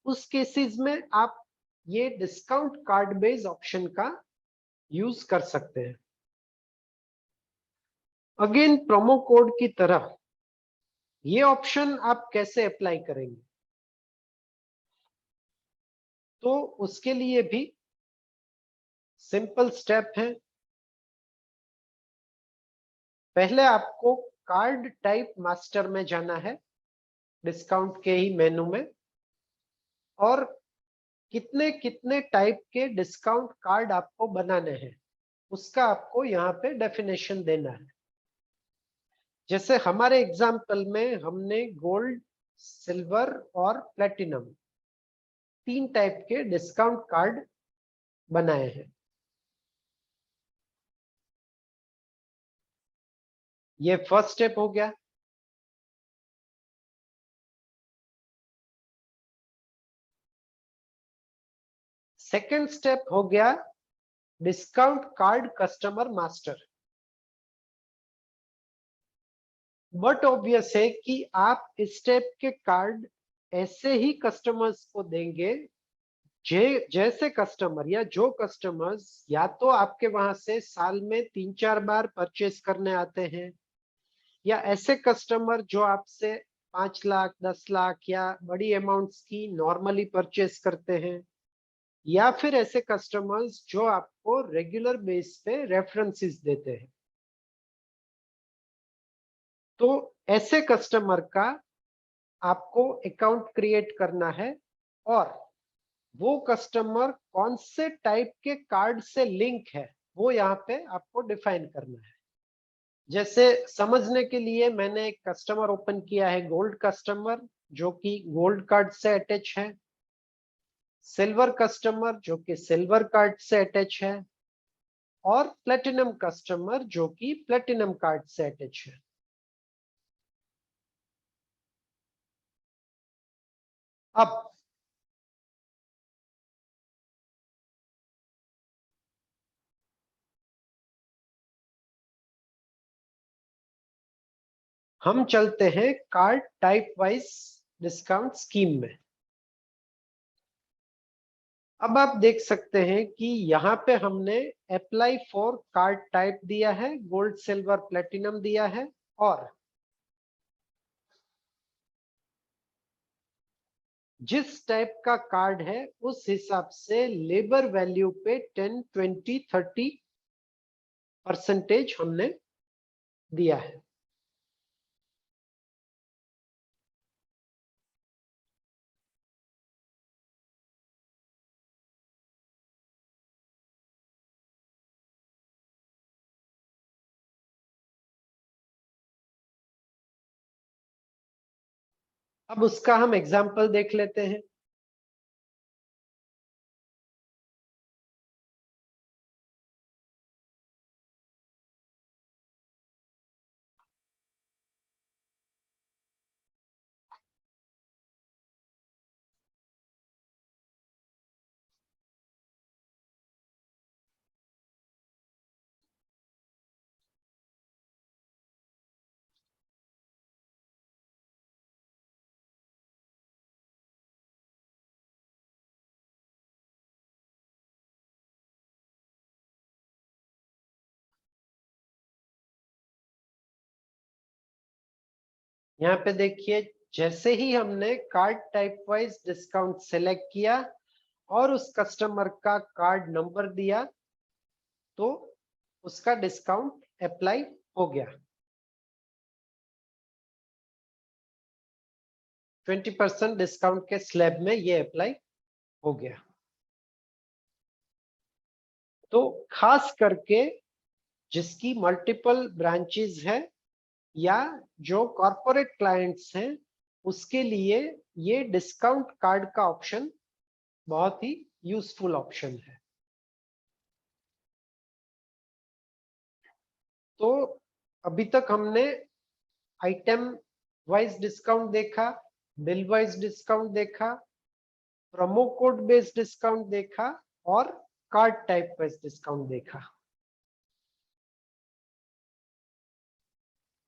उस केसेस में आप ये डिस्काउंट कार्ड बेस्ड ऑप्शन का यूज कर सकते हैं। अगेन प्रोमो कोड की तरह ये ऑप्शन आप कैसे अप्लाई करेंगे, तो उसके लिए भी सिंपल स्टेप है। पहले आपको कार्ड टाइप मास्टर में जाना है, डिस्काउंट के ही मेनू में, और कितने कितने टाइप के डिस्काउंट कार्ड आपको बनाने हैं उसका आपको यहाँ पे डेफिनेशन देना है। जैसे हमारे एग्जाम्पल में हमने गोल्ड, सिल्वर और प्लेटिनम 3 टाइप के डिस्काउंट कार्ड बनाए हैं। ये फर्स्ट स्टेप हो गया। सेकंड स्टेप हो गया discount card customer master. But obvious है कि आप इस टाइप के कार्ड ऐसे ही कस्टमर्स को देंगे जैसे कस्टमर या जो कस्टमर्स या तो आपके वहां से साल में 3-4 बार परचेस करने आते हैं, या ऐसे कस्टमर जो आपसे 5 लाख 10 लाख या बड़ी अमाउंट्स की नॉर्मली परचेस करते हैं, या फिर ऐसे कस्टमर्स जो आपको रेगुलर बेस पे रेफरेंसेस देते हैं। तो ऐसे कस्टमर का आपको अकाउंट क्रिएट करना है और वो कस्टमर कौन से टाइप के कार्ड से लिंक है वो यहाँ पे आपको डिफाइन करना है। जैसे समझने के लिए मैंने एक कस्टमर ओपन किया है, गोल्ड कस्टमर जो कि गोल्ड कार्ड से अटैच है, सिल्वर कस्टमर जो कि सिल्वर कार्ड से अटैच है, और प्लेटिनम कस्टमर जो कि प्लेटिनम कार्ड से अटैच है। अब हम चलते हैं card type wise discount scheme में। अब आप देख सकते हैं कि यहाँ पे हमने अप्लाई फॉर कार्ड टाइप दिया है, गोल्ड सिल्वर प्लेटिनम दिया है, और जिस टाइप का कार्ड है उस हिसाब से लेबर वैल्यू पे 10, 20, 30% हमने दिया है। अब उसका हम एग्जाम्पल देख लेते हैं। यहाँ पे देखिए, जैसे ही हमने card type wise discount select किया और उस कस्टमर का कार्ड नंबर दिया तो उसका डिस्काउंट अप्लाई हो गया। 20% डिस्काउंट के स्लैब में ये अप्लाई हो गया। तो खास करके जिसकी मल्टीपल ब्रांचेस है या जो कॉरपोरेट क्लाइंट्स हैं, उसके लिए ये डिस्काउंट कार्ड का ऑप्शन बहुत ही यूजफुल ऑप्शन है। तो अभी तक हमने आइटम वाइज डिस्काउंट देखा, बिल वाइज डिस्काउंट देखा, प्रोमो कोड बेस्ड डिस्काउंट देखा और कार्ड टाइप वाइज डिस्काउंट देखा।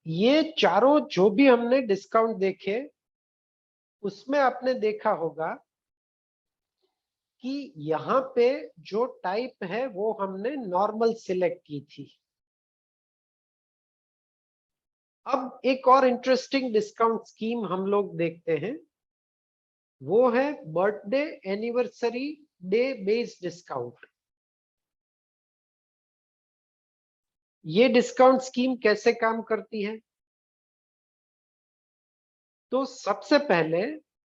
ये चारों जो भी हमने डिस्काउंट देखे उसमें आपने देखा होगा कि यहाँ पे जो टाइप है वो हमने नॉर्मल सिलेक्ट की थी। अब एक और इंटरेस्टिंग डिस्काउंट स्कीम हम लोग देखते हैं, वो है birthday anniversary day based discount. ये डिस्काउंट स्कीम कैसे काम करती है? तो सबसे पहले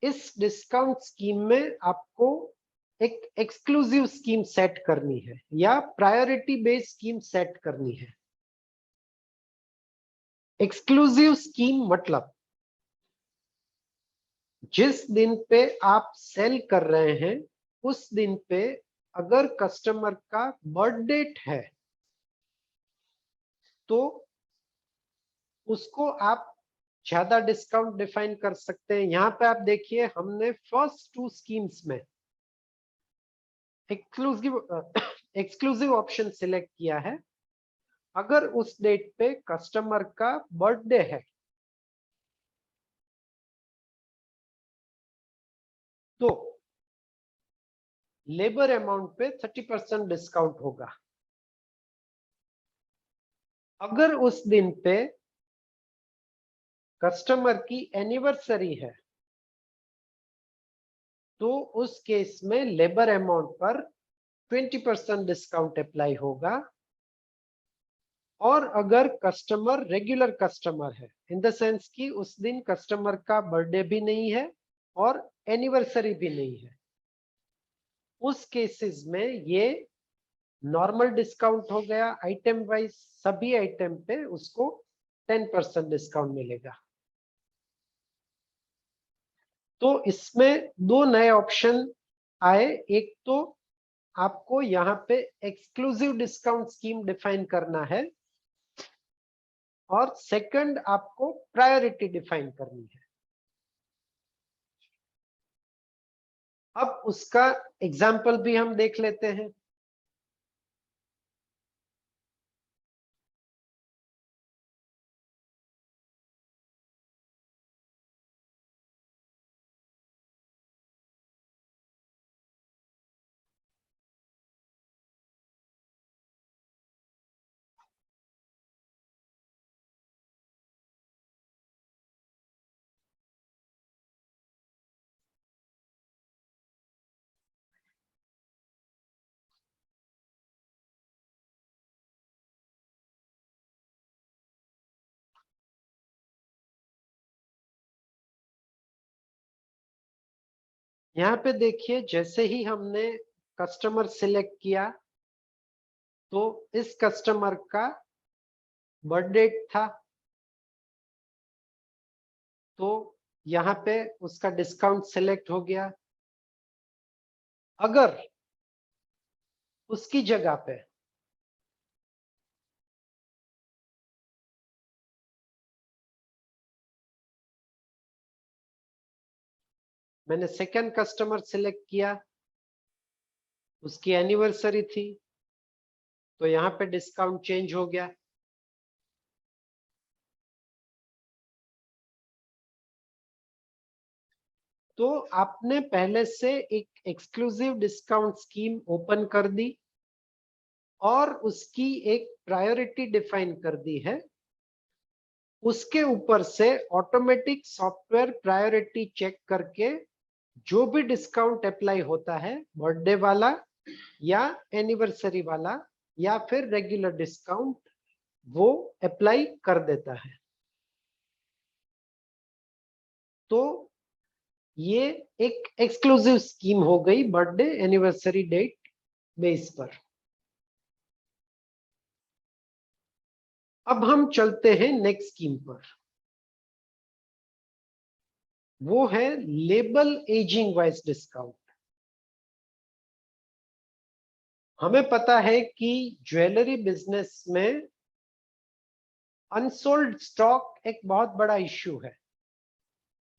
इस डिस्काउंट स्कीम में आपको एक एक्सक्लूसिव स्कीम सेट करनी है या प्रायोरिटी बेस्ड स्कीम सेट करनी है। एक्सक्लूसिव स्कीम मतलब जिस दिन पे आप सेल कर रहे हैं उस दिन पे अगर कस्टमर का बर्थ डेट है तो उसको आप ज्यादा डिस्काउंट डिफाइन कर सकते हैं। यहाँ पे आप देखिए, हमने फर्स्ट 2 स्कीम्स में एक्सक्लूसिव ऑप्शन सिलेक्ट किया है। अगर उस डेट पे कस्टमर का बर्थडे है तो लेबर अमाउंट पे 30% डिस्काउंट होगा। अगर उस दिन पे कस्टमर की एनिवर्सरी है तो उस केस में लेबर अमाउंट पर 20% डिस्काउंट अप्लाई होगा। और अगर कस्टमर रेगुलर कस्टमर है, इन द सेंस कि उस दिन कस्टमर का बर्थडे भी नहीं है और एनिवर्सरी भी नहीं है, उस केसेस में ये नॉर्मल डिस्काउंट हो गया। आइटम वाइज सभी आइटम पे उसको 10% डिस्काउंट मिलेगा। तो इसमें 2 नए ऑप्शन आए। एक तो आपको यहाँ पे एक्सक्लूसिव डिस्काउंट स्कीम डिफाइन करना है और सेकंड आपको प्रायोरिटी डिफाइन करनी है। अब उसका एग्जाम्पल भी हम देख लेते हैं। यहाँ पे देखिए, जैसे ही हमने कस्टमर सिलेक्ट किया तो इस कस्टमर का बर्थ डेट था, तो यहाँ पे उसका डिस्काउंट सिलेक्ट हो गया। अगर उसकी जगह पे मैंने सेकंड कस्टमर सिलेक्ट किया, उसकी एनिवर्सरी थी, तो यहाँ पे डिस्काउंट चेंज हो गया। तो आपने पहले से एक एक्सक्लूसिव डिस्काउंट स्कीम ओपन कर दी और उसकी एक प्रायोरिटी डिफाइन कर दी है। उसके ऊपर से ऑटोमेटिक सॉफ्टवेयर प्रायोरिटी चेक करके जो भी डिस्काउंट अप्लाई होता है, बर्थडे वाला या एनिवर्सरी वाला या फिर रेगुलर डिस्काउंट, वो अप्लाई कर देता है। तो ये एक एक्सक्लूसिव स्कीम हो गई बर्थडे एनिवर्सरी डेट बेस पर। अब हम चलते हैं नेक्स्ट स्कीम पर, वो है लेबल एजिंग वाइज डिस्काउंट। हमें पता है कि ज्वेलरी बिजनेस में अनसोल्ड स्टॉक एक बहुत बड़ा इश्यू है,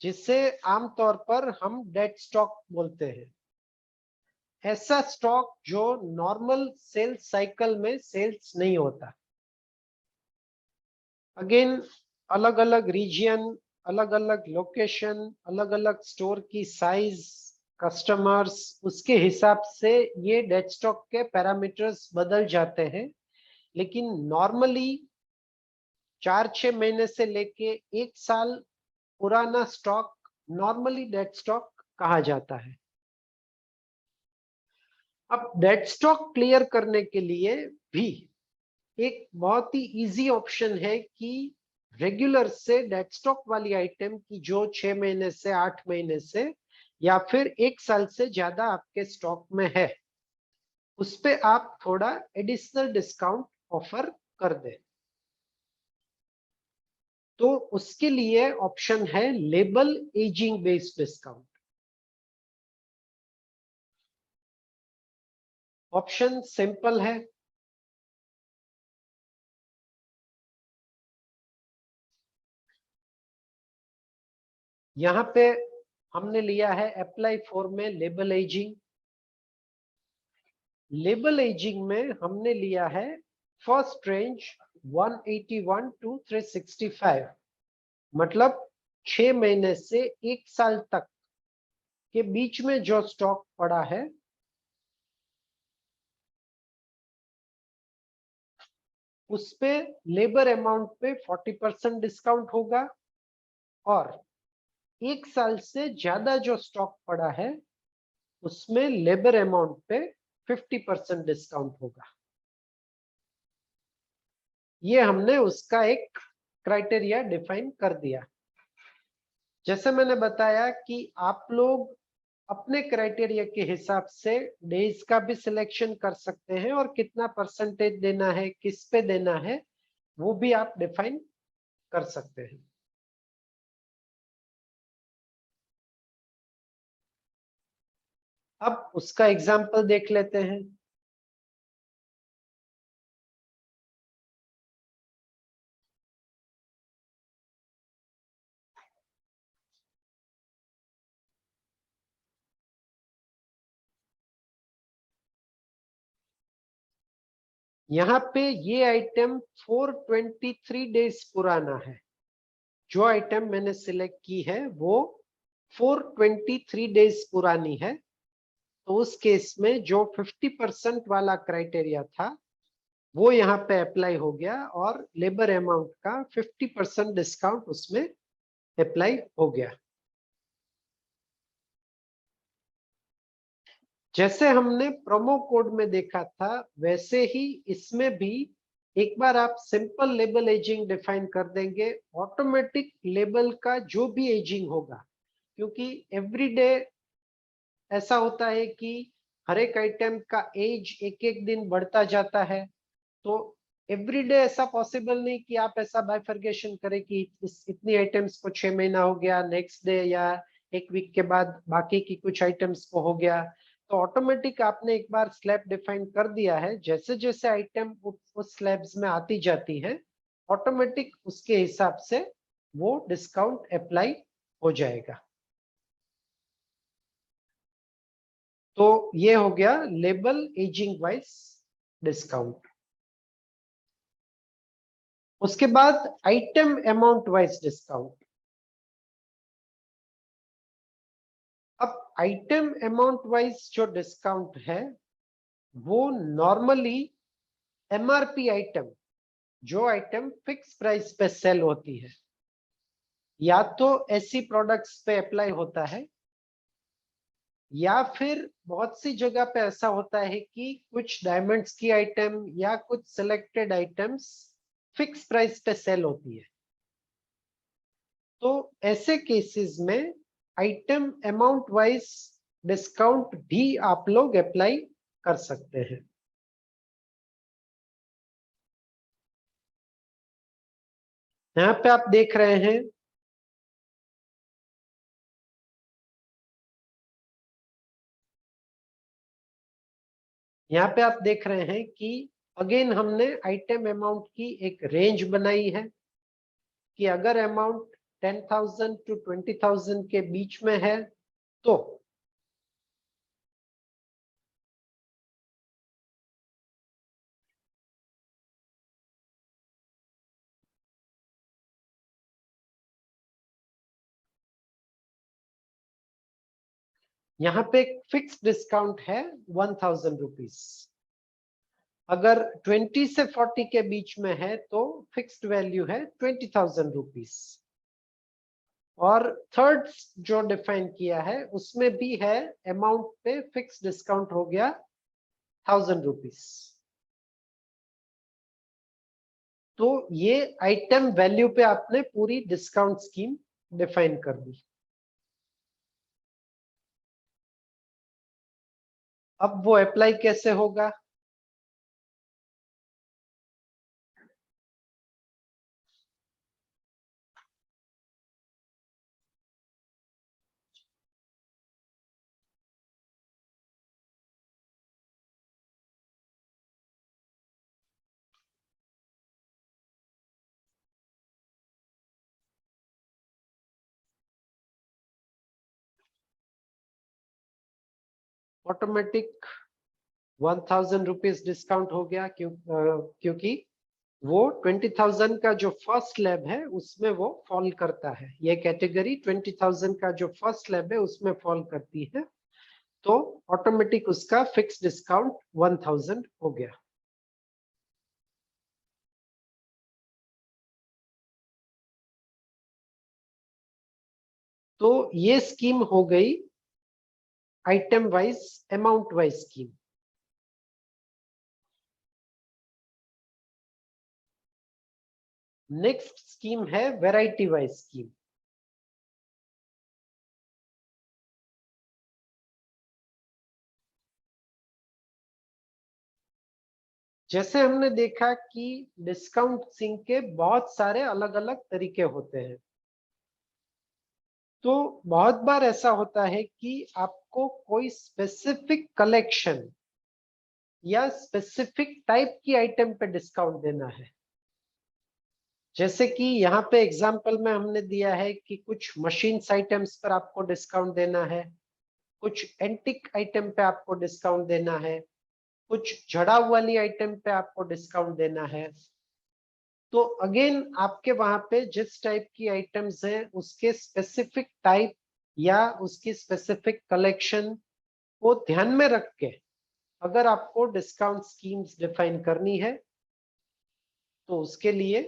जिसे आमतौर पर हम डेड स्टॉक बोलते हैं। ऐसा स्टॉक जो नॉर्मल सेल्स साइकिल में सेल्स नहीं होता। अगेन, अलग अलग रीजन, अलग अलग लोकेशन, अलग अलग स्टोर की साइज, कस्टमर्स, उसके हिसाब से ये डेड स्टॉक के पैरामीटर्स बदल जाते हैं। लेकिन नॉर्मली 4-6 महीने से लेके 1 साल पुराना स्टॉक नॉर्मली डेड स्टॉक कहा जाता है। अब डेड स्टॉक क्लियर करने के लिए भी एक बहुत ही इजी ऑप्शन है कि रेगुलर से डेड स्टॉक वाली आइटम की जो 6 महीने से 8 महीने से या फिर 1 साल से ज्यादा आपके स्टॉक में है, उस पे आप थोड़ा एडिशनल डिस्काउंट ऑफर कर दें। तो उसके लिए ऑप्शन है label ageing based discount. Option simple है, यहां पे हमने लिया है अप्लाई फॉर में लेबल एजिंग। लेबल एजिंग में हमने लिया है फर्स्ट रेंज 181 टू 365, मतलब 6 महीने से 1 साल तक के बीच में जो स्टॉक पड़ा है, उस पे लेबर अमाउंट पे 40% डिस्काउंट होगा और 1 साल से ज्यादा जो स्टॉक पड़ा है उसमें लेबर अमाउंट पे 50% डिस्काउंट होगा। ये हमने उसका एक क्राइटेरिया डिफाइन कर दिया। जैसे मैंने बताया कि आप लोग अपने क्राइटेरिया के हिसाब से डेज का भी सिलेक्शन कर सकते हैं और कितना परसेंटेज देना है, किस पे देना है, वो भी आप डिफाइन कर सकते हैं। अब उसका एग्जाम्पल देख लेते हैं। यहाँ पे ये आइटम 423 डेज पुराना है। जो आइटम मैंने सिलेक्ट की है वो 423 डेज पुरानी है। तो उस केस में जो 50% वाला क्राइटेरिया था वो यहाँ पे अप्लाई हो गया और लेबर अमाउंट का 50% डिस्काउंट उसमें अप्लाई हो गया। जैसे हमने प्रोमो कोड में देखा था, वैसे ही इसमें भी एक बार आप सिंपल लेबल एजिंग डिफाइन कर देंगे, ऑटोमेटिक लेबल का जो भी एजिंग होगा, क्योंकि एवरीडे ऐसा होता है कि हर एक आइटम का एज एक एक दिन बढ़ता जाता है, तो एवरीडे ऐसा पॉसिबल नहीं कि आप ऐसा बाइफर्गेशन करें कि इतनी आइटम्स को 6 महीना हो गया, नेक्स्ट डे या एक वीक के बाद बाकी की कुछ आइटम्स को हो गया। तो ऑटोमेटिक आपने एक बार स्लैब डिफाइन कर दिया है, जैसे जैसे आइटम उस स्लैब्स में आती जाती है ऑटोमेटिक उसके हिसाब से वो डिस्काउंट अप्लाई हो जाएगा। तो ये हो गया लेबल एजिंग वाइज डिस्काउंट। उसके बाद आइटम अमाउंट वाइज डिस्काउंट। अब आइटम अमाउंट वाइज जो डिस्काउंट है वो नॉर्मली एमआरपी आइटम, जो आइटम फिक्स प्राइस पे सेल होती है, या तो ऐसी प्रोडक्ट्स पे अप्लाई होता है, या फिर बहुत सी जगह पे ऐसा होता है कि कुछ डायमंड्स की आइटम या कुछ सिलेक्टेड आइटम्स फिक्स प्राइस पे सेल होती है। तो ऐसे केसेस में आइटम अमाउंट वाइज डिस्काउंट भी आप लोग अप्लाई कर सकते हैं। यहाँ पे आप देख रहे हैं कि अगेन हमने आइटम अमाउंट की एक रेंज बनाई है कि अगर अमाउंट 10,000 to 20,000 के बीच में है तो यहाँ पे एक फिक्स डिस्काउंट है 1,000 रुपीज। अगर 20 से 40 के बीच में है तो फिक्स्ड वैल्यू है 20,000 रुपीज। और थर्ड जो डिफाइन किया है उसमें भी है अमाउंट पे फिक्स डिस्काउंट हो गया 1,000 रुपीज। तो ये आइटम वैल्यू पे आपने पूरी डिस्काउंट स्कीम डिफाइन कर दी। अब वो अप्लाई कैसे होगा? ऑटोमेटिक 1,000 रुपीज डिस्काउंट हो गया क्योंकि वो 20,000 का जो फर्स्ट स्लैब है उसमें वो फॉल करता है। ये कैटेगरी 20,000 का जो फर्स्ट स्लैब है उसमें फॉल करती है, तो ऑटोमेटिक उसका फिक्स डिस्काउंट 1,000 हो गया। तो ये स्कीम हो गई item wise amount wise scheme. Next scheme है वैरायटी वाइज स्कीम। जैसे हमने देखा कि डिस्काउंटिंग के बहुत सारे अलग अलग तरीके होते हैं, तो बहुत बार ऐसा होता है कि आपको कोई स्पेसिफिक कलेक्शन या स्पेसिफिक टाइप की आइटम पे डिस्काउंट देना है। जैसे कि यहाँ पे एग्जांपल में हमने दिया है कि कुछ मशीन्स आइटम्स पर आपको डिस्काउंट देना है, कुछ एंटिक आइटम पे आपको डिस्काउंट देना है, कुछ जड़ाऊ वाली आइटम पे आपको डिस्काउंट देना है। तो अगेन आपके वहां पे जिस टाइप की आइटम्स हैं उसके स्पेसिफिक टाइप या उसकी स्पेसिफिक कलेक्शन को ध्यान में रख के अगर आपको डिस्काउंट स्कीम्स डिफाइन करनी है तो उसके लिए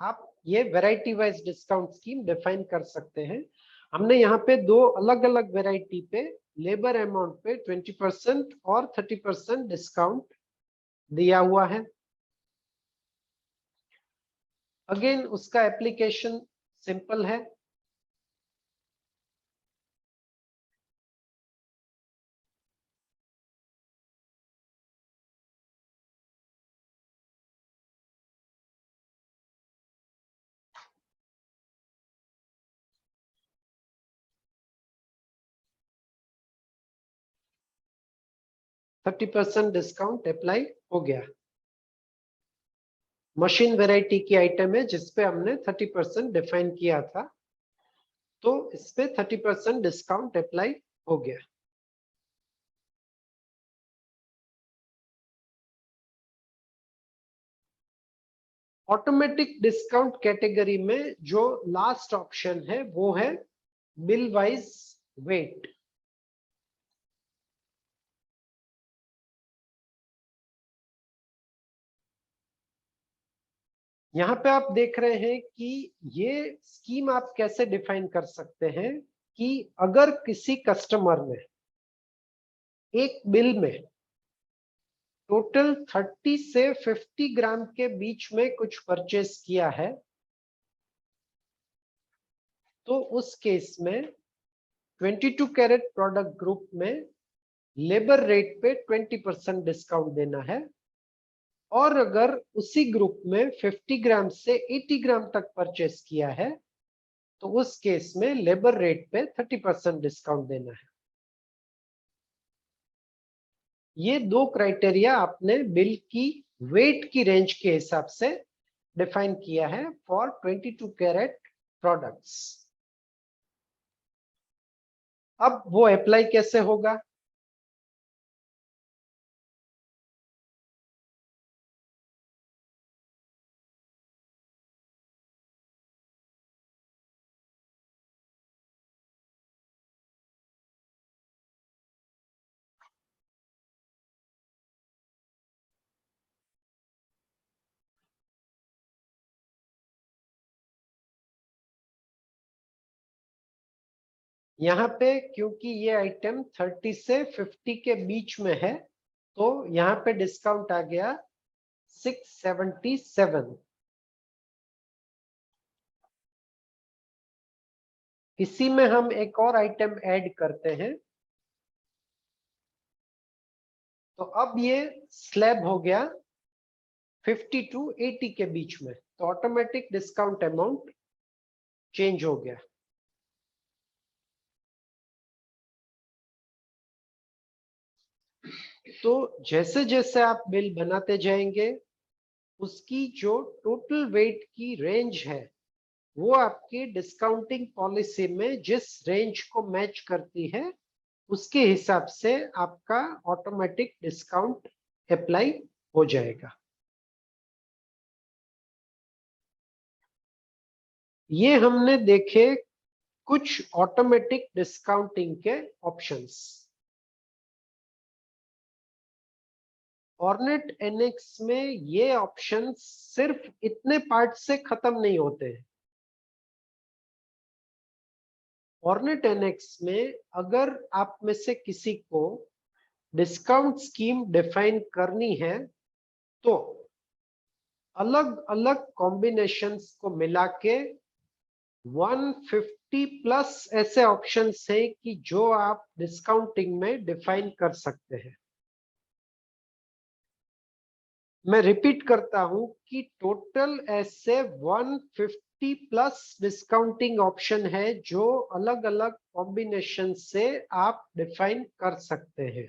आप ये variety wise discount scheme define कर सकते हैं। हमने यहाँ पे दो अलग अलग वैरायटी पे लेबर अमाउंट पे 20% और 30% डिस्काउंट दिया हुआ है। अगेन उसका एप्लीकेशन सिंपल है। %30 डिस्काउंट अप्लाई हो गया। मशीन वैरायटी की आइटम है जिसपे हमने 30% डिफाइन किया था, तो इस पे 30% डिस्काउंट अप्लाई हो गया। ऑटोमेटिक डिस्काउंट कैटेगरी में जो लास्ट ऑप्शन है वो है बिल वाइज वेट। यहाँ पे आप देख रहे हैं कि ये स्कीम आप कैसे डिफाइन कर सकते हैं कि अगर किसी कस्टमर ने एक बिल में टोटल 30 से 50 ग्राम के बीच में कुछ परचेस किया है, तो उस केस में 22 कैरेट प्रोडक्ट ग्रुप में लेबर रेट पे 20% डिस्काउंट देना है, और अगर उसी ग्रुप में 50 ग्राम से 80 ग्राम तक परचेस किया है तो उस केस में लेबर रेट पे 30% डिस्काउंट देना है। ये दो क्राइटेरिया आपने बिल की वेट की रेंज के हिसाब से डिफाइन किया है फॉर 22 कैरेट प्रोडक्ट्स। अब वो अप्लाई कैसे होगा? यहाँ पे क्योंकि ये आइटम 30 से 50 के बीच में है, तो यहाँ पे डिस्काउंट आ गया 677। इसी में हम एक और आइटम ऐड करते हैं, तो अब ये स्लैब हो गया 50 टू 80 के बीच में, तो ऑटोमेटिक डिस्काउंट अमाउंट चेंज हो गया। तो जैसे जैसे आप बिल बनाते जाएंगे उसकी जो टोटल वेट की रेंज है वो आपकी डिस्काउंटिंग पॉलिसी में जिस रेंज को मैच करती है उसके हिसाब से आपका ऑटोमेटिक डिस्काउंट अप्लाई हो जाएगा। ये हमने देखे कुछ ऑटोमेटिक डिस्काउंटिंग के ऑप्शंस। ऑर्नेट एनएक्स में ये ऑप्शन सिर्फ इतने पार्ट से खत्म नहीं होते हैं। ऑर्नेट एनएक्स में अगर आप में से किसी को डिस्काउंट स्कीम डिफाइन करनी है तो अलग अलग कॉम्बिनेशंस को मिला के 150 प्लस ऐसे ऑप्शंस हैं कि जो आप डिस्काउंटिंग में डिफाइन कर सकते हैं। मैं रिपीट करता हूं कि टोटल ऐसे 150 प्लस डिस्काउंटिंग ऑप्शन है जो अलग अलग कॉम्बिनेशन से आप डिफाइन कर सकते हैं।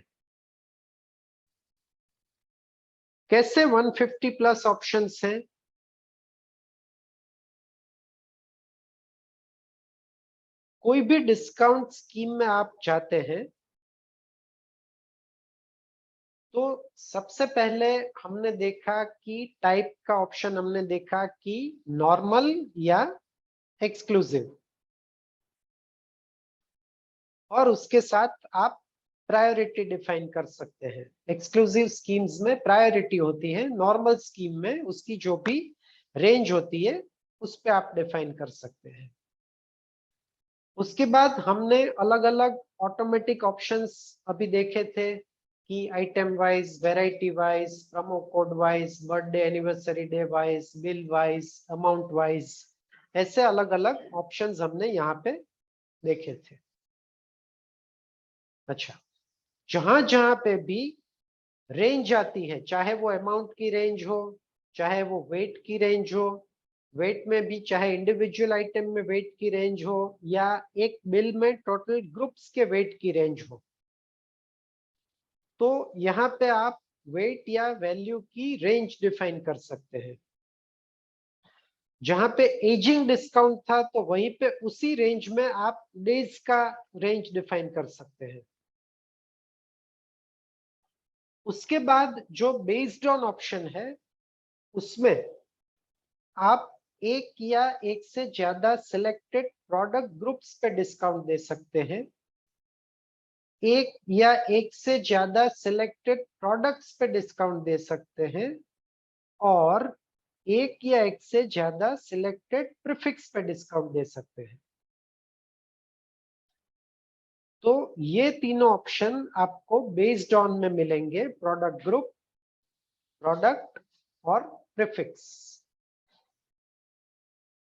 कैसे 150 प्लस ऑप्शंस हैं? कोई भी डिस्काउंट स्कीम में आप जाते हैं तो सबसे पहले हमने देखा कि टाइप का ऑप्शन हमने देखा कि नॉर्मल या एक्सक्लूसिव, और उसके साथ आप प्रायोरिटी डिफाइन कर सकते हैं। एक्सक्लूसिव स्कीम्स में प्रायोरिटी होती है, नॉर्मल स्कीम में उसकी जो भी रेंज होती है उस पे आप डिफाइन कर सकते हैं। उसके बाद हमने अलग अलग ऑटोमेटिक ऑप्शंस अभी देखे थे कि item wise, variety wise, promo code wise, birthday anniversary day wise, bill wise, amount wise, ऐसे अलग अलग ऑप्शंस हमने यहाँ पे देखे थे। अच्छा, जहां जहां पे भी रेंज आती है, चाहे वो अमाउंट की रेंज हो, चाहे वो वेट की रेंज हो, वेट में भी चाहे इंडिविजुअल आइटम में वेट की रेंज हो या एक बिल में टोटल ग्रुप्स के वेट की रेंज हो, तो यहाँ पे आप वेट या वैल्यू की रेंज डिफाइन कर सकते हैं। जहां पे एजिंग डिस्काउंट था तो वहीं पे उसी रेंज में आप डेज का रेंज डिफाइन कर सकते हैं। उसके बाद जो बेस्ड ऑन ऑप्शन है उसमें आप एक या एक से ज्यादा सिलेक्टेड प्रोडक्ट ग्रुप्स पे डिस्काउंट दे सकते हैं, एक या एक से ज्यादा सिलेक्टेड प्रोडक्ट्स पे डिस्काउंट दे सकते हैं, और एक या एक से ज्यादा सिलेक्टेड प्रीफिक्स पे डिस्काउंट दे सकते हैं। तो ये तीनों ऑप्शन आपको बेस्ड ऑन में मिलेंगे, प्रोडक्ट ग्रुप, प्रोडक्ट और प्रीफिक्स।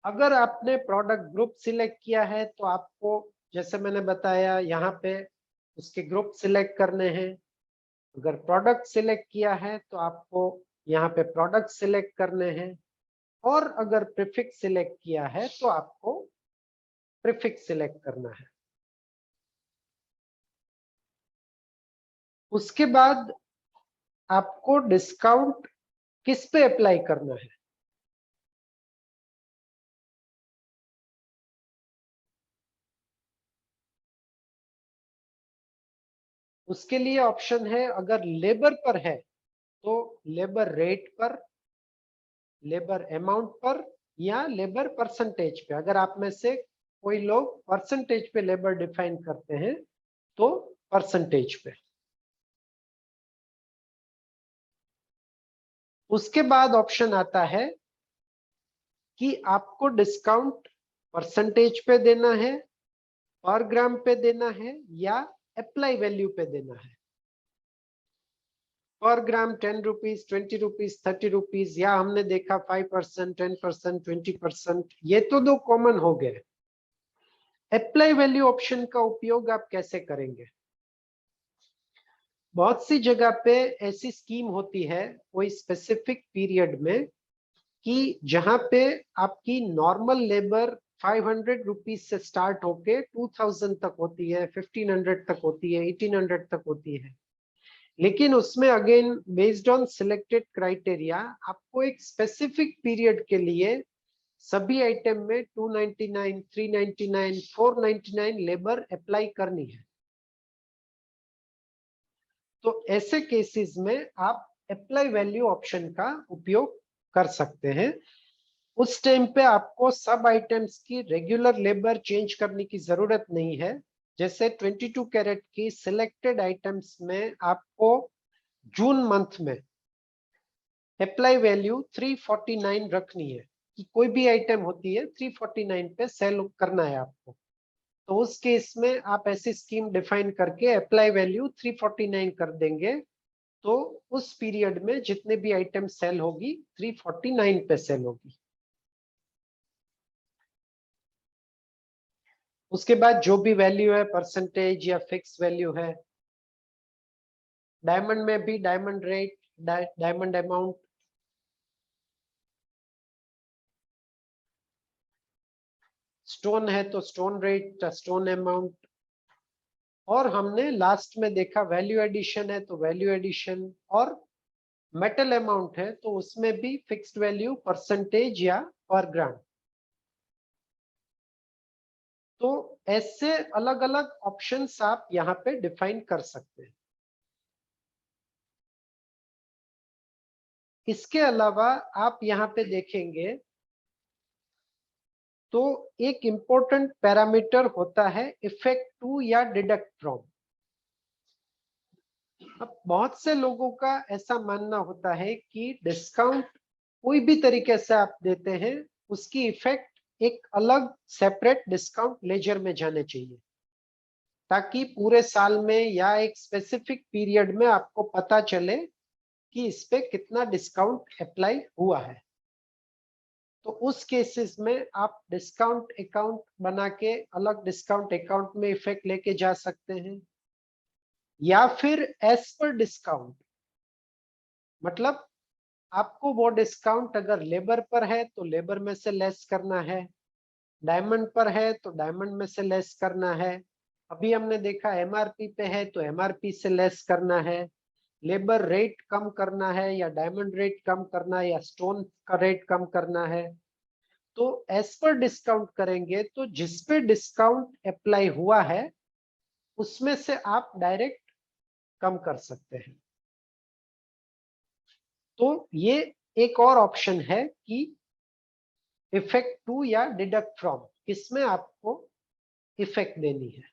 अगर आपने प्रोडक्ट ग्रुप सिलेक्ट किया है तो आपको, जैसे मैंने बताया, यहाँ पे उसके ग्रुप सिलेक्ट करने हैं। अगर प्रोडक्ट सिलेक्ट किया है तो आपको यहाँ पे प्रोडक्ट सिलेक्ट करने हैं, और अगर प्रीफिक्स सिलेक्ट किया है तो आपको प्रीफिक्स सिलेक्ट करना है। उसके बाद आपको डिस्काउंट किस पे अप्लाई करना है। उसके लिए ऑप्शन है, अगर लेबर पर है तो लेबर रेट पर, लेबर अमाउंट पर, या लेबर परसेंटेज पे। अगर आप में से कोई लोग परसेंटेज पे लेबर डिफाइन करते हैं तो परसेंटेज पे। उसके बाद ऑप्शन आता है कि आपको डिस्काउंट परसेंटेज पे देना है, पर ग्राम पे देना है, या अप्लाई वैल्यू पे देना है। पर ग्राम 10 रुपीज, 20 रुपीज, 30 रुपीज, या हमने देखा 5%, 10%, 20%, ये तो दो कॉमन हो गए। अप्लाई वैल्यू ऑप्शन का उपयोग आप कैसे करेंगे। बहुत सी जगह पे ऐसी स्कीम होती है कोई स्पेसिफिक पीरियड में कि जहां पे आपकी नॉर्मल लेबर 500 रुपीज से स्टार्ट होके 2000 तक होती है, 1500 तक होती है, 1800 तक होती है। लेकिन उसमें again based on selected criteria आपको एक स्पेसिफिक पीरियड के लिए सभी आइटम में 299, 399, 499 लेबर अप्लाई करनी है। तो ऐसे केसेस में आप अप्लाई वैल्यू ऑप्शन का उपयोग कर सकते हैं। उस टाइम पे आपको सब आइटम्स की रेगुलर लेबर चेंज करने की जरूरत नहीं है। जैसे 22 कैरेट की सिलेक्टेड आइटम्स में आपको जून मंथ में अप्लाई वैल्यू 349 रखनी है, कि कोई भी आइटम होती है 349 पे सेल करना है आपको। तो उस केस में आप ऐसी स्कीम डिफाइन करके अप्लाई वैल्यू 349 कर देंगे, तो उस पीरियड में जितने भी आइटम सेल होगी 349 पे सेल होगी। उसके बाद जो भी वैल्यू है, परसेंटेज या फिक्स वैल्यू है। डायमंड में भी diamond rate, diamond amount, stone है तो स्टोन रेट, स्टोन अमाउंट, और हमने लास्ट में देखा वैल्यू एडिशन है तो वैल्यू एडिशन, और मेटल अमाउंट है तो उसमें भी फिक्स्ड वैल्यू, परसेंटेज या पर ग्राम। तो ऐसे अलग अलग ऑप्शंस आप यहाँ पे डिफाइन कर सकते हैं। इसके अलावा आप यहाँ पे देखेंगे तो एक इंपॉर्टेंट पैरामीटर होता है इफेक्ट टू या डिडक्ट फ्रॉम। अब बहुत से लोगों का ऐसा मानना होता है कि डिस्काउंट कोई भी तरीके से आप देते हैं, उसकी इफेक्ट एक अलग सेपरेट डिस्काउंट लेजर में जाने चाहिए। ताकि पूरे साल में या एक स्पेसिफिक पीरियड में आपको पता चले कि इस पे कितना डिस्काउंट अप्लाई हुआ है। तो उस केसेस में आप डिस्काउंट अकाउंट बना के अलग डिस्काउंट अकाउंट में इफेक्ट लेके जा सकते हैं, या फिर एज पर डिस्काउंट, मतलब आपको वो डिस्काउंट अगर लेबर पर है तो लेबर में से लेस करना है, डायमंड पर है तो डायमंड में से लेस करना है, अभी हमने देखा एमआरपी पे है तो एमआरपी से लेस करना है, लेबर रेट कम करना है या डायमंड रेट कम करना है या स्टोन का रेट कम करना है। तो एज पर डिस्काउंट करेंगे तो जिस पे डिस्काउंट अप्लाई हुआ है उसमें से आप डायरेक्ट कम कर सकते हैं। तो ये एक और ऑप्शन है कि इफेक्ट टू या डिडक्ट फ्रॉम, किसमें आपको इफेक्ट देनी है।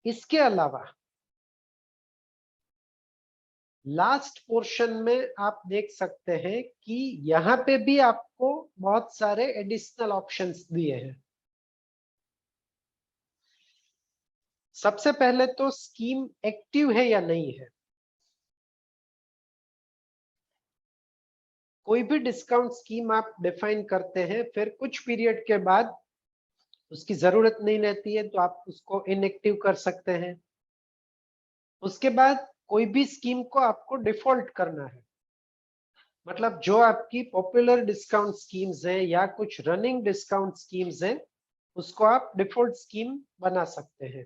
इसके अलावा लास्ट पोर्शन में आप देख सकते हैं कि यहाँ पे भी आपको बहुत सारे एडिशनल ऑप्शंस दिए हैं। सबसे पहले तो स्कीम एक्टिव है या नहीं है। कोई भी डिस्काउंट स्कीम आप डिफाइन करते हैं, फिर कुछ पीरियड के बाद उसकी जरूरत नहीं रहती है तो आप उसको इनएक्टिव कर सकते हैं। उसके बाद कोई भी स्कीम को आपको डिफॉल्ट करना है, मतलब जो आपकी पॉपुलर डिस्काउंट स्कीम्स हैं या कुछ रनिंग डिस्काउंट स्कीम्स हैं उसको आप डिफॉल्ट स्कीम बना सकते हैं।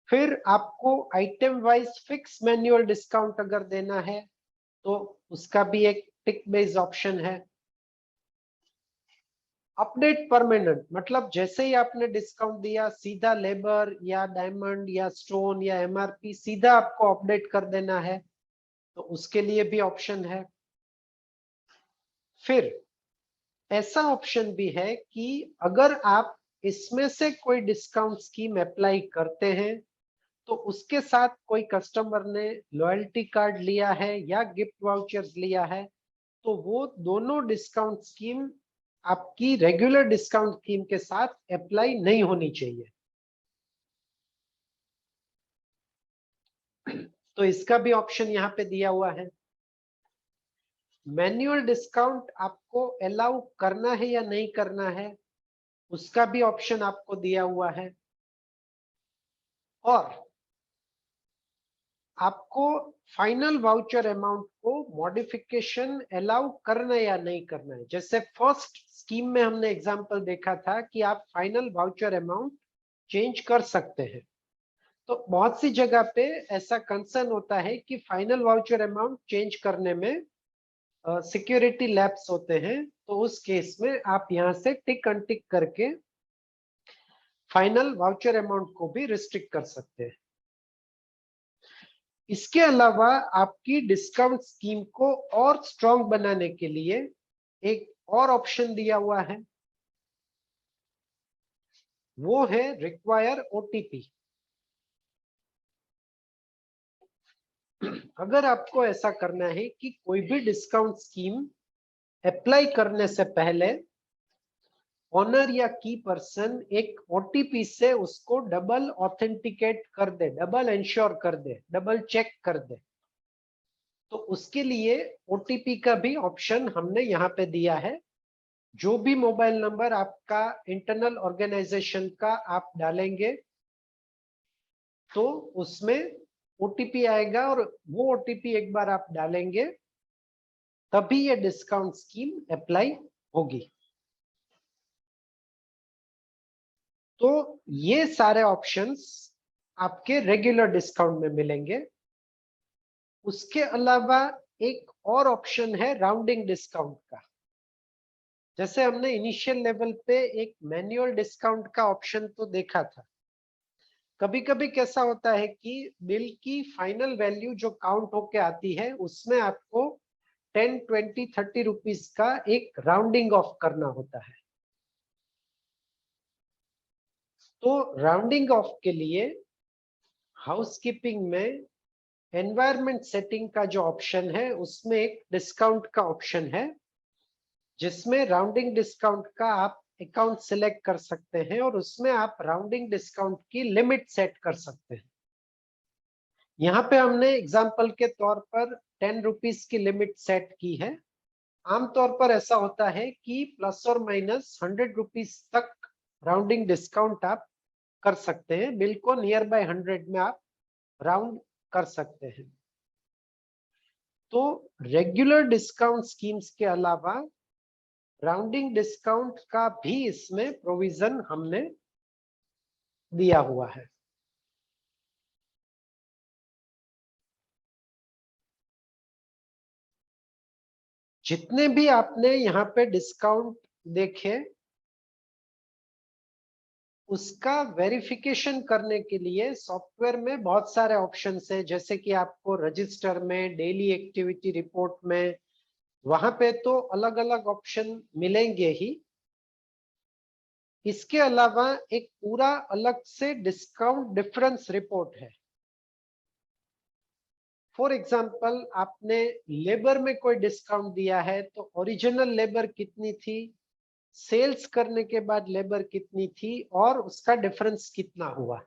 फिर आपको item wise fix manual discount अगर देना है तो उसका भी एक टिक बेस्ड ऑप्शन है। अपडेट परमानेंट, मतलब जैसे ही आपने डिस्काउंट दिया सीधा लेबर या डायमंड या स्टोन या एमआरपी सीधा आपको अपडेट कर देना है, तो उसके लिए भी ऑप्शन है। फिर ऐसा ऑप्शन भी है कि अगर आप इसमें से कोई डिस्काउंट स्कीम अप्लाई करते हैं तो उसके साथ कोई कस्टमर ने लॉयल्टी कार्ड लिया है या गिफ्ट वाउचर्स लिया है तो वो दोनों डिस्काउंट स्कीम आपकी रेगुलर डिस्काउंट स्कीम के साथ अप्लाई नहीं होनी चाहिए। तो इसका भी ऑप्शन यहाँ पे दिया हुआ है। मैन्युअल डिस्काउंट आपको अलाउ करना है या नहीं करना है उसका भी ऑप्शन आपको दिया हुआ है। और आपको फाइनल वाउचर अमाउंट को मॉडिफिकेशन अलाउ करना या नहीं करना है। जैसे फर्स्ट स्कीम में हमने एग्जांपल देखा था कि आप फाइनल वाउचर अमाउंट चेंज कर सकते हैं। तो बहुत सी जगह पे ऐसा कंसर्न होता है कि फाइनल वाउचर अमाउंट चेंज करने में सिक्योरिटी लैप्स होते हैं, तो उस केस में आप यहाँ से टिक अनटिक करके फाइनल वाउचर अमाउंट को भी रिस्ट्रिक्ट कर सकते हैं। इसके अलावा आपकी डिस्काउंट स्कीम को और स्ट्रॉन्ग बनाने के लिए एक और ऑप्शन दिया हुआ है, वो है रिक्वायर ओटीपी। अगर आपको ऐसा करना है कि कोई भी डिस्काउंट स्कीम अप्लाई करने से पहले ओनर या की पर्सन एक ओटीपी से उसको डबल ऑथेंटिकेट कर दे, डबल इंश्योर कर दे, डबल चेक कर दे, तो उसके लिए ओटीपी का भी ऑप्शन हमने यहाँ पे दिया है। जो भी मोबाइल नंबर आपका इंटरनल ऑर्गेनाइजेशन का आप डालेंगे तो उसमें ओटीपी आएगा और वो ओटीपी एक बार आप डालेंगे तभी ये डिस्काउंट स्कीम अप्लाई होगी। तो ये सारे ऑप्शंस आपके रेगुलर डिस्काउंट में मिलेंगे। उसके अलावा एक और ऑप्शन है राउंडिंग डिस्काउंट का। जैसे हमने इनिशियल लेवल पे एक मैन्युअल डिस्काउंट का ऑप्शन तो देखा था, कभी कभी कैसा होता है कि बिल की फाइनल वैल्यू जो काउंट होके आती है उसमें आपको 10, 20, 30 रुपीज का एक राउंडिंग ऑफ करना होता है। तो राउंडिंग ऑफ के लिए हाउसकीपिंग में एनवायरनमेंट सेटिंग का जो ऑप्शन है उसमें एक डिस्काउंट का ऑप्शन है जिसमें राउंडिंग डिस्काउंट का आप अकाउंट सिलेक्ट कर सकते हैं और उसमें आप राउंडिंग डिस्काउंट की लिमिट सेट कर सकते हैं। यहाँ पे हमने एग्जाम्पल के तौर पर 10 रुपीज की लिमिट सेट की है। आमतौर पर ऐसा होता है कि प्लस और माइनस 100 रुपीज तक राउंडिंग डिस्काउंट आप कर सकते हैं, बिल को नियर बाय 100 में आप राउंड कर सकते हैं। तो रेगुलर डिस्काउंट स्कीम्स के अलावा राउंडिंग डिस्काउंट का भी इसमें प्रोविजन हमने दिया हुआ है। जितने भी आपने यहाँ पे डिस्काउंट देखे, उसका वेरिफिकेशन करने के लिए सॉफ्टवेयर में बहुत सारे ऑप्शंस हैं, जैसे कि आपको रजिस्टर में, डेली एक्टिविटी रिपोर्ट में, वहां पे तो अलग अलग ऑप्शन मिलेंगे ही। इसके अलावा एक पूरा अलग से डिस्काउंट डिफरेंस रिपोर्ट है। फॉर एग्जाम्पल, आपने लेबर में कोई डिस्काउंट दिया है तो ओरिजिनल लेबर कितनी थी, सेल्स करने के बाद लेबर कितनी थी और उसका डिफरेंस कितना हुआ।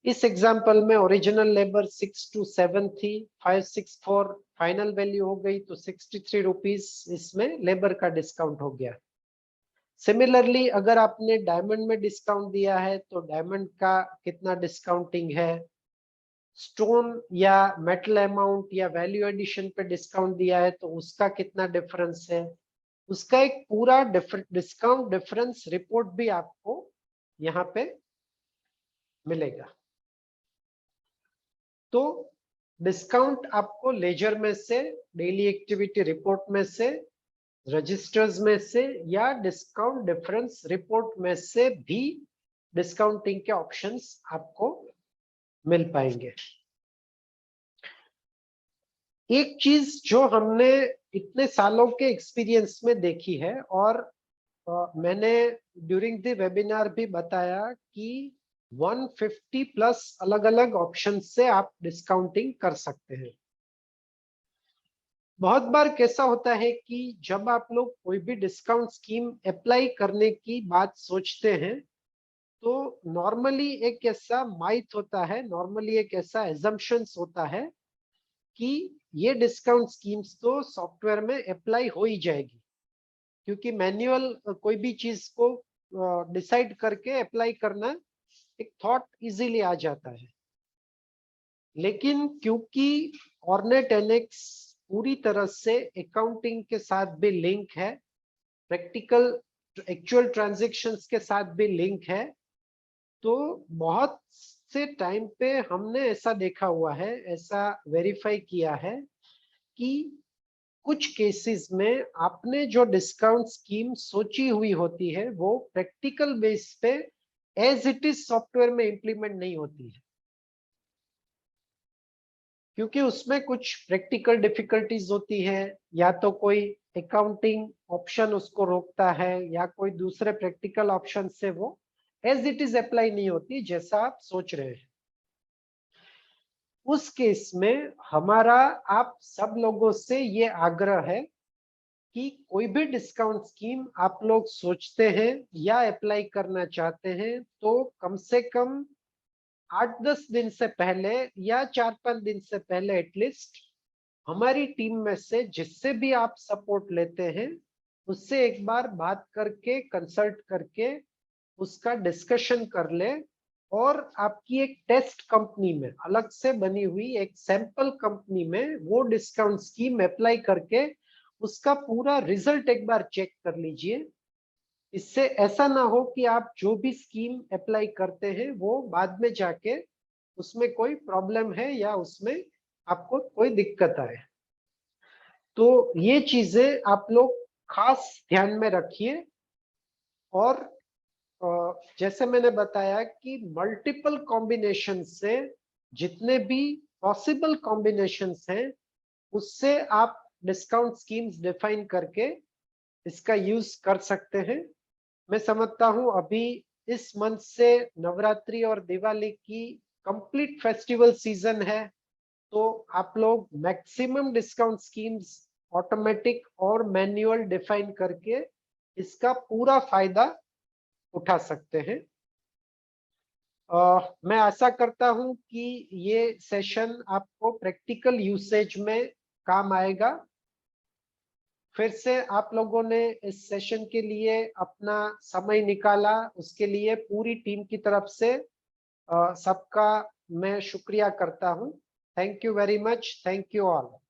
इस एग्जांपल में ओरिजिनल लेबर 6 to 7 थी, 564 फाइनल वैल्यू हो गई तो 63 रुपीज इसमें लेबर का डिस्काउंट हो गया। सिमिलरली अगर आपने डायमंड में डिस्काउंट दिया है तो डायमंड का कितना डिस्काउंटिंग है, स्टोन या मेटल अमाउंट या वैल्यू एडिशन पे डिस्काउंट दिया है तो उसका कितना डिफरेंस है, उसका एक पूरा डिस्काउंट डिफरेंस रिपोर्ट भी आपको यहाँ पे मिलेगा। तो डिस्काउंट आपको लेजर में से, डेली एक्टिविटी रिपोर्ट में से, रजिस्टर्स में से या डिस्काउंट डिफरेंस रिपोर्ट में से भी डिस्काउंटिंग के ऑप्शंस आपको मिल पाएंगे। एक चीज जो हमने इतने सालों के एक्सपीरियंस में देखी है और मैंने ड्यूरिंग द वेबिनार भी बताया कि 150 प्लस अलग अलग ऑप्शन से आप डिस्काउंटिंग कर सकते हैं। बहुत बार कैसा होता है कि जब आप लोग कोई भी डिस्काउंट स्कीम अप्लाई करने की बात सोचते हैं तो नॉर्मली एक ऐसा माइथ होता है, नॉर्मली एक ऐसा एजम्पशंस होता है कि ये डिस्काउंट स्कीम्स तो सॉफ्टवेयर में अप्लाई हो ही जाएगी, क्योंकि मैन्युअल कोई भी चीज को डिसाइड करके अप्लाई करना एक थॉट इजीली आ जाता है। लेकिन क्योंकि ऑर्नेट एनेक्स पूरी तरह से अकाउंटिंग के साथ भी लिंक है, प्रैक्टिकल एक्चुअल ट्रांजैक्शंस के साथ भी लिंक है, तो बहुत से टाइम पे हमने ऐसा देखा हुआ है, ऐसा वेरीफाई किया है कि कुछ केसेस में आपने जो डिस्काउंट स्कीम सोची हुई होती है वो प्रैक्टिकल बेस पे एज इट इज सॉफ्टवेयर में इंप्लीमेंट नहीं होती है, क्योंकि उसमें कुछ प्रैक्टिकल डिफिकल्टीज होती है, या तो कोई अकाउंटिंग ऑप्शन उसको रोकता है या कोई दूसरे प्रैक्टिकल ऑप्शन से वो एज इट इज अप्लाई नहीं होती जैसा आप सोच रहे हैं। उस केस में हमारा आप सब लोगों से ये आग्रह है कि कोई भी डिस्काउंट स्कीम आप लोग सोचते हैं या अप्लाई करना चाहते हैं तो कम से कम 8-10 दिन से पहले या 4-5 दिन से पहले एटलीस्ट हमारी टीम में से जिससे भी आप सपोर्ट लेते हैं उससे एक बार बात करके, कंसल्ट करके उसका डिस्कशन कर ले और आपकी एक टेस्ट कंपनी में, अलग से बनी हुई एक सैंपल कंपनी में वो डिस्काउंट स्कीम अप्लाई करके उसका पूरा रिजल्ट एक बार चेक कर लीजिए। इससे ऐसा ना हो कि आप जो भी स्कीम अप्लाई करते हैं वो बाद में जाके उसमें कोई प्रॉब्लम है या उसमें आपको कोई दिक्कत आए। तो ये चीजें आप लोग खास ध्यान में रखिए। और जैसे मैंने बताया कि मल्टीपल कॉम्बिनेशन से, जितने भी पॉसिबल कॉम्बिनेशंस हैं उससे आप डिस्काउंट स्कीम्स डिफाइन करके इसका यूज कर सकते हैं। मैं समझता हूं अभी इस मंथ से नवरात्रि और दिवाली की कंप्लीट फेस्टिवल सीजन है, तो आप लोग मैक्सिमम डिस्काउंट स्कीम्स ऑटोमेटिक और मैन्युअल डिफाइन करके इसका पूरा फायदा उठा सकते हैं। मैं आशा करता हूं कि ये सेशन आपको प्रैक्टिकल यूसेज में काम आएगा। फिर से आप लोगों ने इस सेशन के लिए अपना समय निकाला, उसके लिए पूरी टीम की तरफ से सबका मैं शुक्रिया करता हूं। Thank you very much. Thank you all.